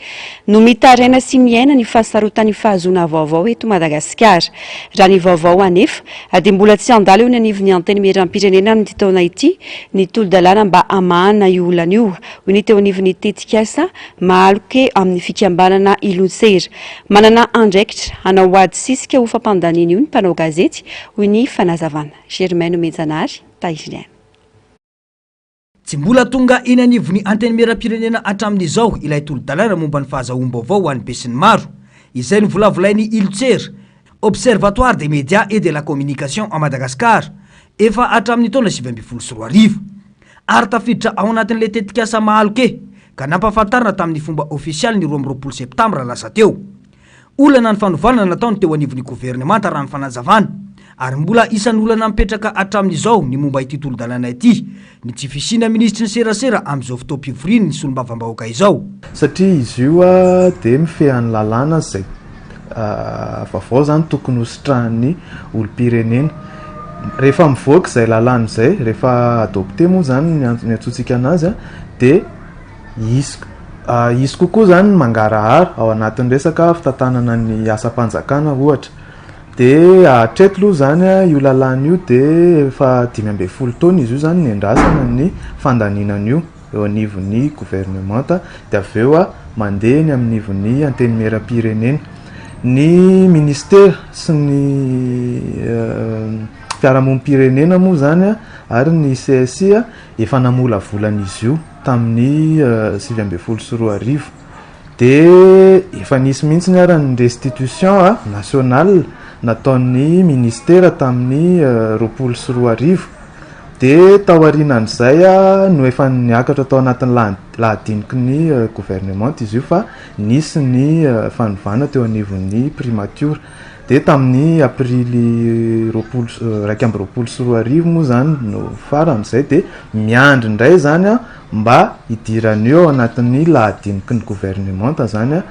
no mitaraina sy miaina ny fahasarotany fahazoana vaovao eto Madagasikara. Raha ny vaovao anefa dia mbola tsy andalo eo ny anivon'ny anteny miram-pirenena ny taona ity ny tolo-dalàna mba hamahana io olana io. Hoy ny teo anivon'ny tetikasa mahaloke amin'ny fikambanana Ilonsera. Manana andraikitra hanao ady sisika ho fampandaniny io ny mpanao gazety hoy ny fanazavana. Germaine Menjanary, Taiziliana. Tsy mbola tonga eny anivon'ny anteny miram-pirenena hatramin'izao ilay tolo-dalàna momba ny fahazahoam-baovao ho an'ny be sy ny maro. Izay ny volavolain'ny Ilonsera, Observatoire des médias et de la communication à Madagascar, efa hatramin'ny taona 2024 ary tafiditra ao anatin'ilay tetikasa mahaloke ka nampahafantarina tamin'ny fomba ofisialy ny 12 septambra lasa teo. Olana ny fanovanana nataony teo anivon'ny gouvernemanta raha ny fanazavana ary mbola isan'ny olana mipetraka hatramin'izao ny momba ity tolo-dalàna ity ny tsy fisina ministry ny serasera amin'izao fotoam-pivoriany ny solombavam-bahoaka izao. Satria izy io dia mifehan'ny lalàna zay vaovao zany tokony hositrahan'ny olom-pirenena. Rehefa mivoaka izay lalàna izay, rehefa adopté moa zany ny antsointsika anazy dia izy kokoa zany mangarahara ao anatin'ny resaka fitantanana ny asa-panjakana ohatra. Dia hatreto aloha zany io lalàna io dia efa 5 ambin'ny 10 taona izy io zany ny andrasana ny fandaninana io. eo anivon'ny gouvernementa dia avy eo a mandeha ny amin'ny nivon'ny anteny meram-pirenena ny ministera sy ny fiarahamonim-pirenena moa zany a ary ny CSI a efa namolavolana izy io tamin'ny 2024 dia efa nisy mihitsy ny arany restitution a national nataon'ny ministera tamin'ny 2024 dia taorianan'izay a no efa niakatra tao anatin'ny lahadiniky ny gouvernement izy io fa nisy ny fanovana teo anivon'ny primature dia tamin'ny aprily 2024 moa zany no faran'izay dia miandry indray zany a mba hidiran'io ao anatin'ny lahadiniky ny gouvernement zany a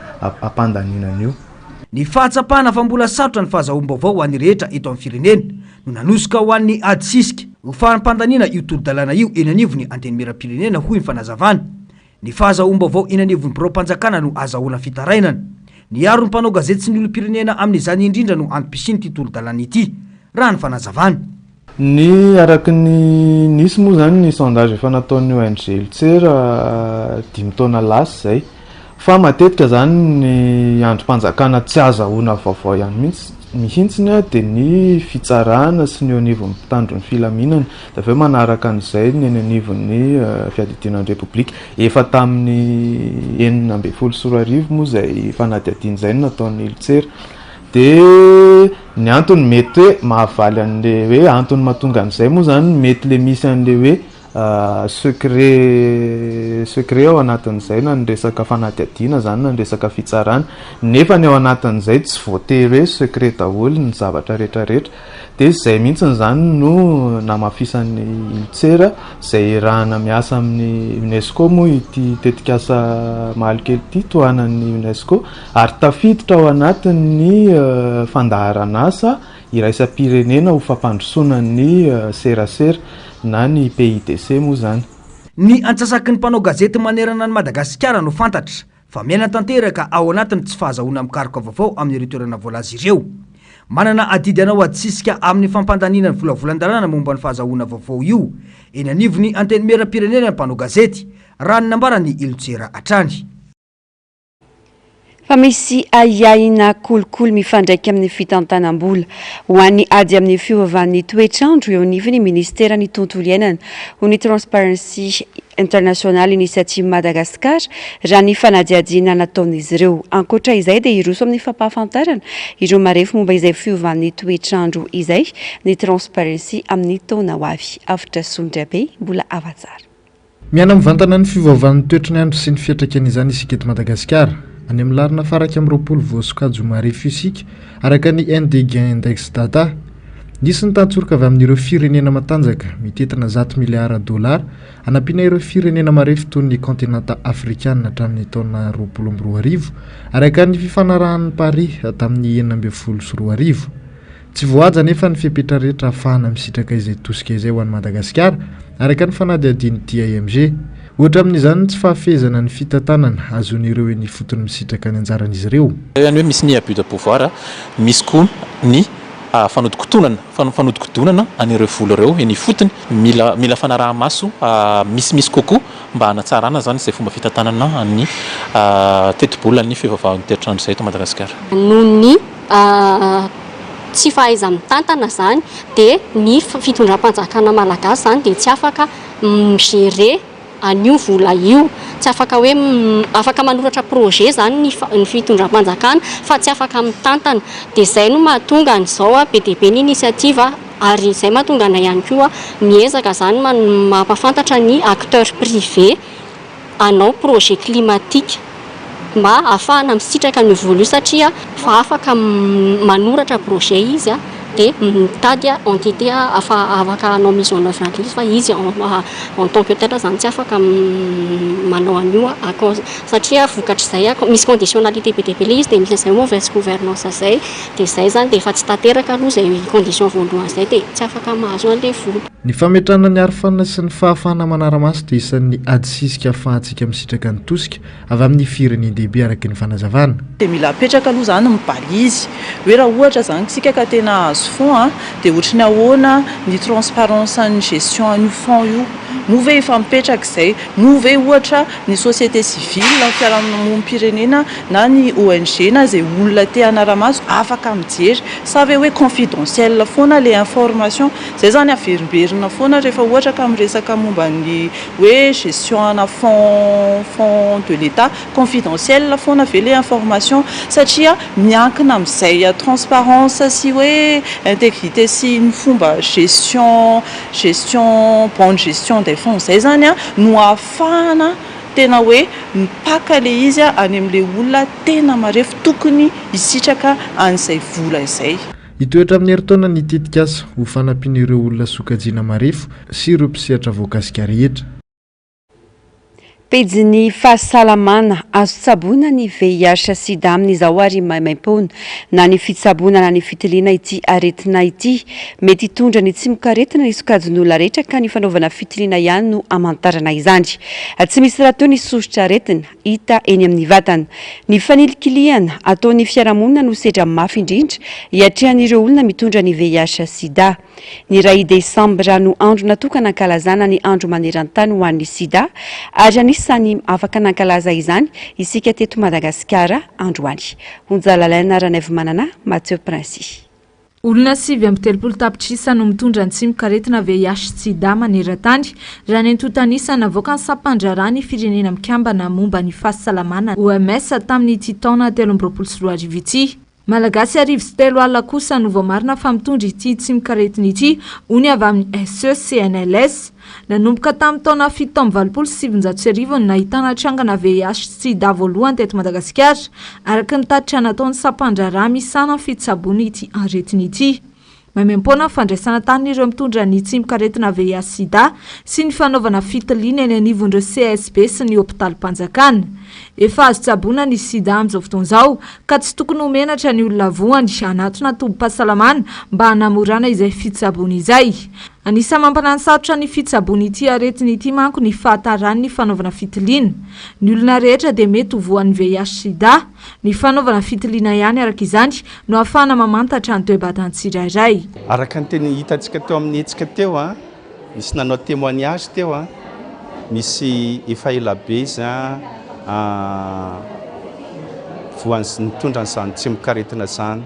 ampandaninan'io. Ny fahatsapahana fa mbola sarotra ny fahazahoam-baovao ho an'ny rehetra eto amin'ny firenena no nanosika ho an'ny ady sisika ho fahampandanina io tolo-dalàna io eny anivony anteny meram-pirenena hoy ny fanazavana. Ny fahazahoam-baovao eny anivony birao-mpanjakana no azahoana fitarainana. Ny aro ny mpanao gazety sy ny olom-pirenena amin'izany indrindra no antom-pisiny ty tolo-dalàna ity raha ny fanazavana. Ny araky ny nisy moa zany ny sondage efa nataon'ny ONG Iltsera 5 taona lasa zay fa matetika zany ny androm-panjakana tsy azahoana vaovao ihany mihintsiny a dia ny fitsarana sy ny anivon'ny mpitandro ny filaminana da aveo manaraka an'izay ny eny anivon'ny fiadidinan'ny repoblika efa tamin'ny 2024 moa zay fanadihadian'izay no nataon'ny Iltsera dia ny antony mety hoe mahavaly an'le hoe antony mahatonga an'izay moa zany mety le misy an'le hoe secret ao anatin'izay na ny resaka fanadihadiana zany na ny resaka fitsarana nefa ny ao anatin'izay tsy voatery hoe secret daholo ny zavatra rehetrarehetra dia zay mihitsiny zany no namafisan'ny Iltsera zay rahana miasa amin'ny UNESCO moa ity tetikasa mahalokely ity tohanan'ny UNESCO ary tafiditra ao anatin'ny fandaharana asa iraisam-pirenena ho fampandrosonan'ny serasera na ny PIDC moa zany. Ny antsasaky ny mpanao gazety manerana ny Madagasikara no fantatra fa miaina tanteraka ao anatiny tsy fahazahoana mikaroka vaovao amin'ny retoerana voalaza ireo. Manana adidy anao adisisika amin'ny fampandanina ny volavolan-dalàna momba ny fahazahoana vaovao io eny anivony anteny meram-pirenena ny mpanao gazety raha ny nambarany Iltsera Atrany. Fa misy ahiahina kolokolo mifandraiky amin'ny fitantanam-bola ho an'ny ady amin'ny fiovavan'ny toetrandro eo anivony ministera ny tontolo iainana ho ny Transparency International Initiative Madagascar raha ny fanadihadiana nataon'izy ireo. Ankoatra izay dia iroso amin'ny fampahafantarana ireo marefo momba izay fiovavan'ny toetrandro izay ny Transparency amin'ny taona ho avy. Afitra Sondrabe mbola avatsara. Miana mivantana ny fiovavan'ny toetrany andro sy ny fiatrakan'izany isika eto Madagasikara. Any amin'ny larina faraka amin'ny 20 voasokajy marefo isika araka ny NDG Index Data nisy ny tantsoroka avy amin'ireo firenena matanjaka mitetina $100 miliara anampiana ireo firenena marefo toy ny kontinanta afrikana hatramin'ny taona 2022 araka ny fifanarahan'ny Paris tamin'ny 2022. Tsy voaja nefa ny fipetra rehetra ahafahana misitraka izay tosika izay ho an'ny Madagasikara araka ny fanadihadian'ny TIMG. Ohatra amin'izany tsy fahafezana ny fitantanana azon'ireo ny fotony misitraka ny anjaran'izy ireo. Ihany hoe misy ny abus de pouvoir, misy koa ny fanodikotonana an'ireo vola ireo eny fotony mila fanaraha-maso misy kokoa mba hanatsarana zany izay fomba fitantanana ny teti-bola ny fivavahan'ny toetrandro izay eto Madagasikara. Nohon'ny tsy fahaiza mitantana zany dia ny fitondram-panjakana malagasy zany dia tsy afaka migérer an'io vola io, tsy afaka hoe afaka manoratra projet zany ny fitondram-panjakana fa tsy afaka mitantana dia izay no mahatonga an'izao be dia be ny inisiativa ary izay mahatonga na ihany koa miezaka zany mampafantatra ny acteur privé anao projet climatique mba ahafahana misitraka ny vola io satria fa afaka manoratra projet izy dia mitady entité afaka anao mise en œuvre izy fa izy en tant que tel zany tsy afaka manao an'io à cause satria vokatra izay misy conditionnalité be dia be izy dia misy izay mauvaise gouvernance izay dia izay zany dia efa tsy tanteraka aloha izay condition voalohany izay dia tsy afaka mahazo an'ilay vola. ny fametrana ny arifana sy ny fahafahana manaramaso dia isan'ny adisisika ahafahantsika misitraka ny tosika avy amin'ny firenendehibe araky ny fanazavana dia mila apetraka aloha zany mibaly izy hoe raha ohatra zany sika ka tena azo fond dia ohatrany ahoana ny transparence ny gestion an'io fond io no ve efa mipetraka izay no ve ohatra ny société civile ny fiarahamonimpirenena na ny ONG na izay olona te anaramaso afaka mijery sa ve hoe confidentiel foana le information zay zany averimberina foana rehefa ohatra ka miresaka momba ny hoe gestion ana fond de l'état confidentiel foana ve le information satria miankina amin'izay transparence sy hoe intégrité sy ny fomba gestion bonne gestion des fonds zay zany no ahafahana tena hoe mipaka le izy any amin'le olona tena marefo tokony isitraka an'izay vola izay hitoetra amin'ny heritaona ny tetika asa ho fanampian'ireo olona sokajiana marefo sy ireo mpisehatra voakasika rehetra pejiny fahasalamana azo tsaboana ny VIH sida amin'izao ary maimaim-pona na ny fitsaboana na ny fitiliana ity aretina ity mety hitondra ny tsy mikaretina ny sokajin'olona rehetra ka ny fanaovana fitiliana ihany no amantarana izany tsy misy raha toa ny sosotra aretina hita eny amin'ny vatana ny fanilikiliana ataon'ny fiarahamonina no sedra mafy indrindra hiatrehan'ireo olona mitondra ny VIH sida ny ray desambra no andro natokana ankalazana ny andro maneran-tany ho an'ny sida ary anisany afaka nankalaza izany isika teto Madagasikara androany onjalalaina ranaivo manana Mathieu Prince olona 7 tapitrisa no mitondra ny tsy mikaretina VIH sida maneran-tany raha ny antotanisana avoaka ny sampandrarany firenena mikambana momba ny fahasalamana OMS tamin'ny ity taona 2024 ity Malagasy arivo sy 3 alina kosa no voamarina fa mitondra ity tsy mikaretina ity ony avy amin'ny SECNLS nanomboka tamin'ny taona 7 no nahitana trangana VIH sida voalohany teto Madagasikara araka ny tatitra nataon'ny sampandrarah misana ny fitsaboana ity aretina ity maimempona fandraisana tany ireo mitondra ny tsy mikaretina VIH sida sy ny fanaovana fitiliana eny anivon'ireo CSB sy ny hôpitalim-panjakana efa azo tsaboana ny sida amin'izao fotoana izao ka tsy tokony homenatra ny olona voany anatona tobim-pahasalamana mba hanamorana izay fitsaboana izay anisa mampanano sarotra ny fitsaboana ity aretina ity manko ny fahatarany fanaovana fitiliana ny olona rehetra dia mety ho voan'ny VIH sida ny fanaovana fitiliana ihany araka izany no ahafahana mamantatra ny toe-batany tsirairay araka ny teny hitantsika teo amin'ny hetsika teo misy nanao témoignage teo misy efa ela be izy voany nitondra n'izany tsy mikaretina zany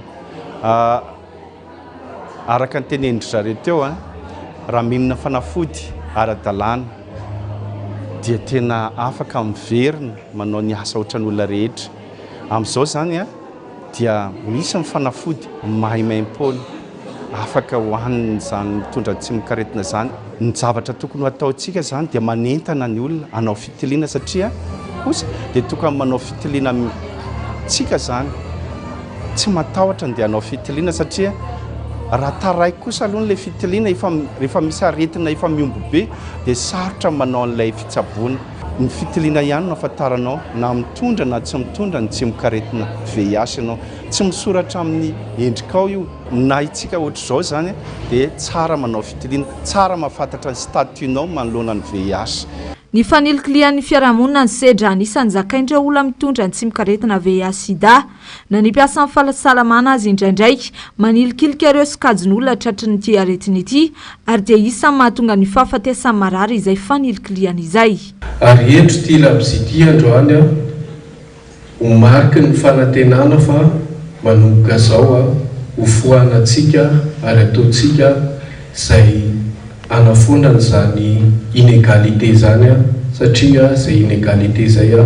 araka ny teny endry zareo teo raha minina fanafody ara-dalàna dia tena afaka miverina manao ny asa ohatran'olona rehetra amin'izao zany dia misy ny fanafody mahaimaim-pona afaka hohaniny zany mitondra tsy mikaretina zany ny zavatra tokony ataontsika zany dia manentana ny olona hanao fitiliana satria kosa dia tokony manao fitiliana tsika zany tsy matahotra dia hanao fitiliana satria raha taray kosa aloha le fitiliana rehefa misy aretina efa miombo be dia sarotra manao an'ilay fitsaboana ny fitiliana ihany no afantaranao na mitondra na tsy mitondra ny tsy mikaretina VIH ianao tsy misoratra amin'ny endrikao io na itsika ohatr'izao zany dia tsara manao fitiliana tsara mahafantatra ny statuinao manoloana ny VIH ny fanilikilian'ny fiarahamonina ny sedra anisany zakaindreo olona mitondra ny tsy mikaretina VIH sida na ny mpiasa amin'ny fahasalamana azy indraindraiky manilikilika ireo sokajin'olona tratry nyity aretina ity ary dia isany mahatonga ny fahafatesany marary izay fanilikiliana izay ary endro ty labizity androany homariky ny fanantenana fa manomboka zao hofoanatsika ary ataotsika izay anafonana zany inégalité zany satria zay inégalité zay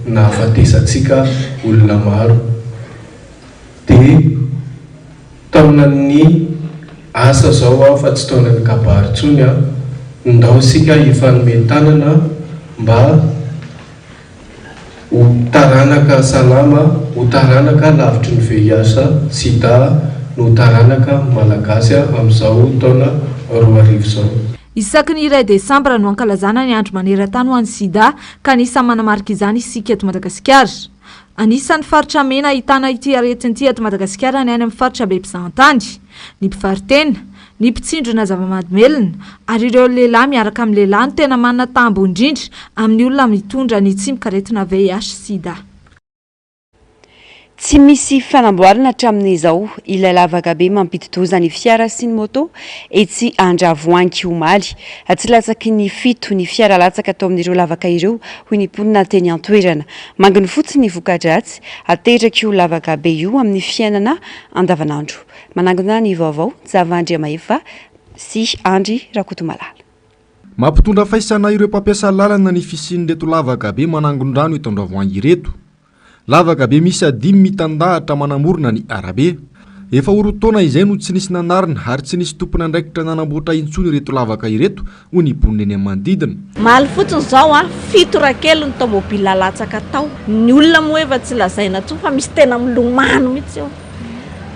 nahafatesantsika olona maro dia taminan'ny asa zao fa tsy taonany kabarintsony ndao sika hifanomentanana mba ho taranaka salama ho taranaka lavitry ny VIH sida no taranaka malagasy amin'izao taona 2020 isaky ny 1 desambra no ankalazana ny andro maneran-tany ho an'ny sida ka anisa manamarika izany isika eto Madagasikara anisan'ny faritra mena ahitana ity aretina ity eto Madagasikara ny any amin'ny faritra be mpizahatany ny mpivaritena ny mpitsindrona zava-mahamelona ary ireo lehilahy miaraka amin'ny lehilahy no tena manana tambo indrindra amin'ny olona mitondra ny tsy mikaretina VIH sida. Tsy misy fanamboarana hatramin'izao ilay lavaka be mampidi-doza ny fiara sy ny moto etsy Andravoahangy Omaly. Tsy latsaky ny 7 ny fiara latsaka atao amin'ireo lavaka ireo hoy ny mponina teny an-toerana. Manginy fotsiny ny voka-dratsy ateraka io lavaka be io amin'ny fiainana andavanandro. Manangona ny vaovao Zavandry Maefa sy Andry Rakotomalala. Mampitondra faisana ireo mpampiasa lalana ny fisian'ireto lavaka be manangon-drano eto Andravoahangy ireto. Lavaka be misy 5 mitandahatra manamorona ny arabe. Efa orotaona izay no tsy nisy nanarina ary tsy nisy tompona andraikitra nanamboatra intsony ireto lavaka ireto hoy ny mponina eny manodidina. Maly fotsiny zao 7 rakely ny tomobila latsaka tao. Ny olona moa efa tsy lazaina tso fa misy tena milomano mihitsy eo.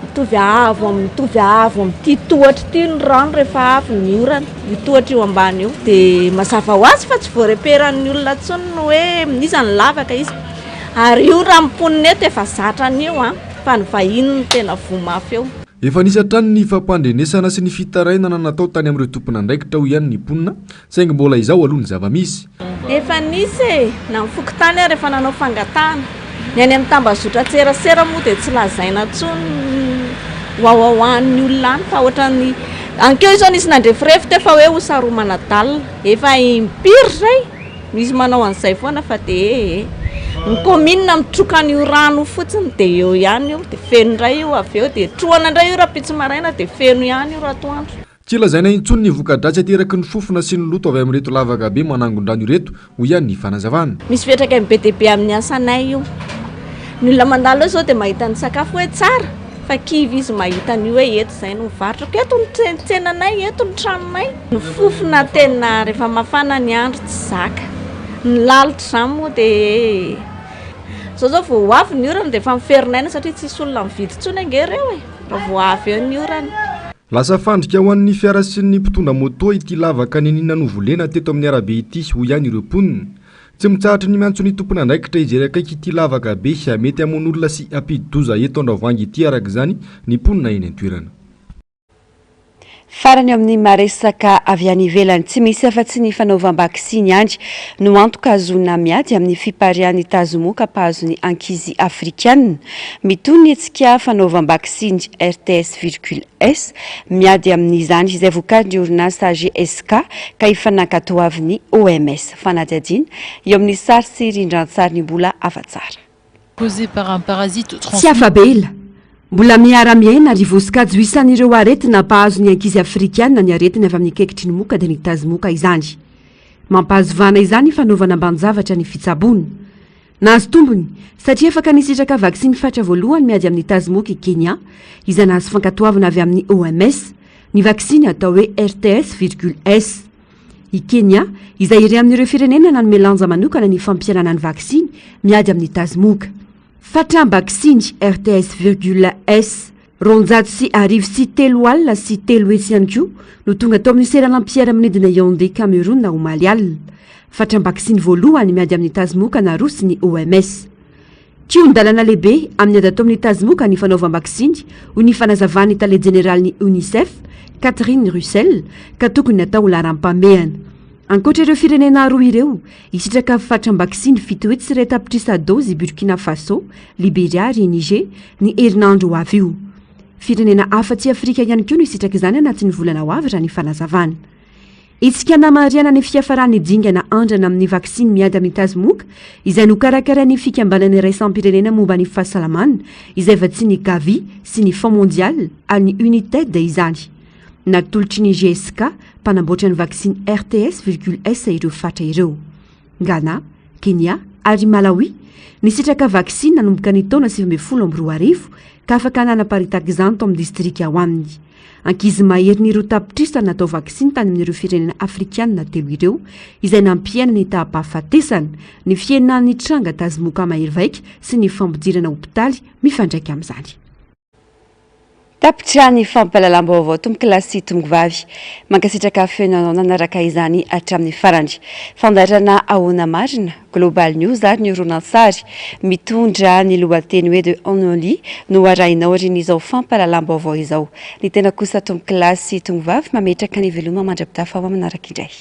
Mitovy avo amin'ity tohatra ity ny rano rehefa avy ny orana. Io tohatra io ambany io de mazava ho azy fa tsy voareperan'ny olona tsony hoe isan'ny lavaka izy. Ary io raha mponina eto efa zatra an'io fa ny vahiny ny tena vomafy eo. Efa nisy hatrany ny fampandrenesana sy ny fitarainana natao tany amin'ireo tompona andraikitra ho ihany ny mponina saingy mbola izao aloha ny zava-misy. Efa nisy na mifoky tany ary efa nanao fangatahana. Ny any amin'ny tambazotra tserasera moa dia tsy lazaina tsony hoahoahoan'ny olona any fa ohatran'ny ankeo izao nisy nandrefirefy tefa hoe hosaromana dalina. Efa impiry zay misy manao an'izay foana fa dia ny commune mitroka an'io rano fotsiny dia eo ihany io dia feno indray io avy eo dia trohana indray io raha pitsy maraina dia feno ihany io raha toandro. Tsy lazaina intsony ny voka-dratsy ateraky ny fofona sy ny loto avy amin'ireto lavaka be manangon-drano ireto ho ihany ny fanazavana. Misy fetraka amin'ny BDB amin'ny asanay io. Ny olona mandalo zao dia mahita ny sakafo hoe tsara fa kivy izy mahita ny hoe eto izay no mivarotra eto ny tsenanay eto ny tranonay. Ny fofona tena rehefa mafana ny andro tsy zaka. Ny lalitra izany moa dia zao vao avy ny orana dia efa miferinaina satria tsisy olona mividy intsony angereo raha vao avy eo ny orana. Lasa fandrika ho an'ny fiara sy ny mpitondra moto ity lavaka nenina novolena teto amin'ny arabe ity ho ihany ireo mponina. Tsy mitsahatra ny miantso ny tompona andraikitra izy akaiky ity lavaka be mety amon'olona sy ampidi-doza eto Andravoahangy ity araka izany ny mponina eny an-toerana. Farany amin'ny maresaka avy any ivelany tsy misy afa-tsy ny fanaovam-bakisiny andry no antoka azona miady amin'ny fiparian'ny tazomoka mpahazony ankizy afrikanina. Mitony ny etsika fanaovam-bakisiny RTS,S miady amin'izany izay vokarin'ny orinasa GSK ka ifanankatoavin'ny OMS fanadihadiana eo amin'ny sary sy rindran-tsary ny mbola afa-tsara. Tsy afabela. Mbola miara-miaina ary voasikajo isan'ireo aretina mpahazo ny ankizy afrikanina ny aretina avy amin'ny kekitry ny moka dia ny tazomoka izany. Mampahazovana izany fanaovana ambanin-javatra ny fitsaboana. Nahazo tombony satria afaka nisitraka vaksiny fatra voalohany miady amin'ny tazomoka i Kenya izay nahazo fankatoavana avy amin'ny OMS ny vaksiny atao hoe RTS,S. I Kenya izay iray amin'ireo firenena nanome lanja manokana ny fampianana ny vaksiny miady amin'ny tazomoka. Fatram-bakisiny RTS,S ronjato sy arivo sy 3 alina sy 3 hetsy ihany koa no tonga tao amin'ny seranam-piara amin'edina Yaoundé Cameroun na Omaly alina. Fatram-bakisiny voalohany miady amin'ny tazomoka naroso ny OMS. Kion-dalana lehibe amin'ny ady atao amin'ny tazomoka ny fanaovam-bakisiny ho ny fanazavany tale generalny UNICEF Catherine Russell ka tokony natao laram-pamehana. Ankoatra ireo firenena roa ireo, isitraka fatram-bakisiny 7 hetsy sy iray tapitrisa dozy Burkina Faso, Liberia ary Niger ny herinandro ho avy io. Firenena hafa-tsy Afrika ihany koa no isitraka izany anatin'ny volana ho avy raha ny fanazavana. Itsika namariana ny fiafarany dingana andrana amin'ny vaksiny miady amin'ny tazomoka izay nokarakarain'ny fikambanana iray isam-pirenena momba ny fahasalamana izay vatsy ny Gavi sy ny Fonds mondial any UNITED izany. Natolotry ny GSK mpanamboatra ny vaksiny RTS,S ireo fatra ireo. Ghana, Kenya ary Malawi nisitraka vaksiny nanomboka ny taona 2012 ka afaka nanaparitak izany tao amin'ny distrika ao aminy. Ankizy mahery ny ireo tapitrisa natao vaksiny tany amin'ireo firenena afrikanina telo ireo izay nampiaina ny taham-pahafatesana ny fiainan'ny tranga tazomoka mahery vaika sy ny fampidirana hopitaly mifandraika amin'izany. Tapitrany fampahalalam-baovao tomboky lasy tomboky vavy mankasitraka fenanao nanaraka izany hatramin'ny farany fandarana ahoana marina Global News ary ny horonan-tsary mitondra ny lohateny hoe de Onoli no arahinao rin'izao fampahalalam-baovao izao ny tena kosa tomboky lasy tomboky vavy mametraka ny veloma mandrapitafa ao manaraka indray.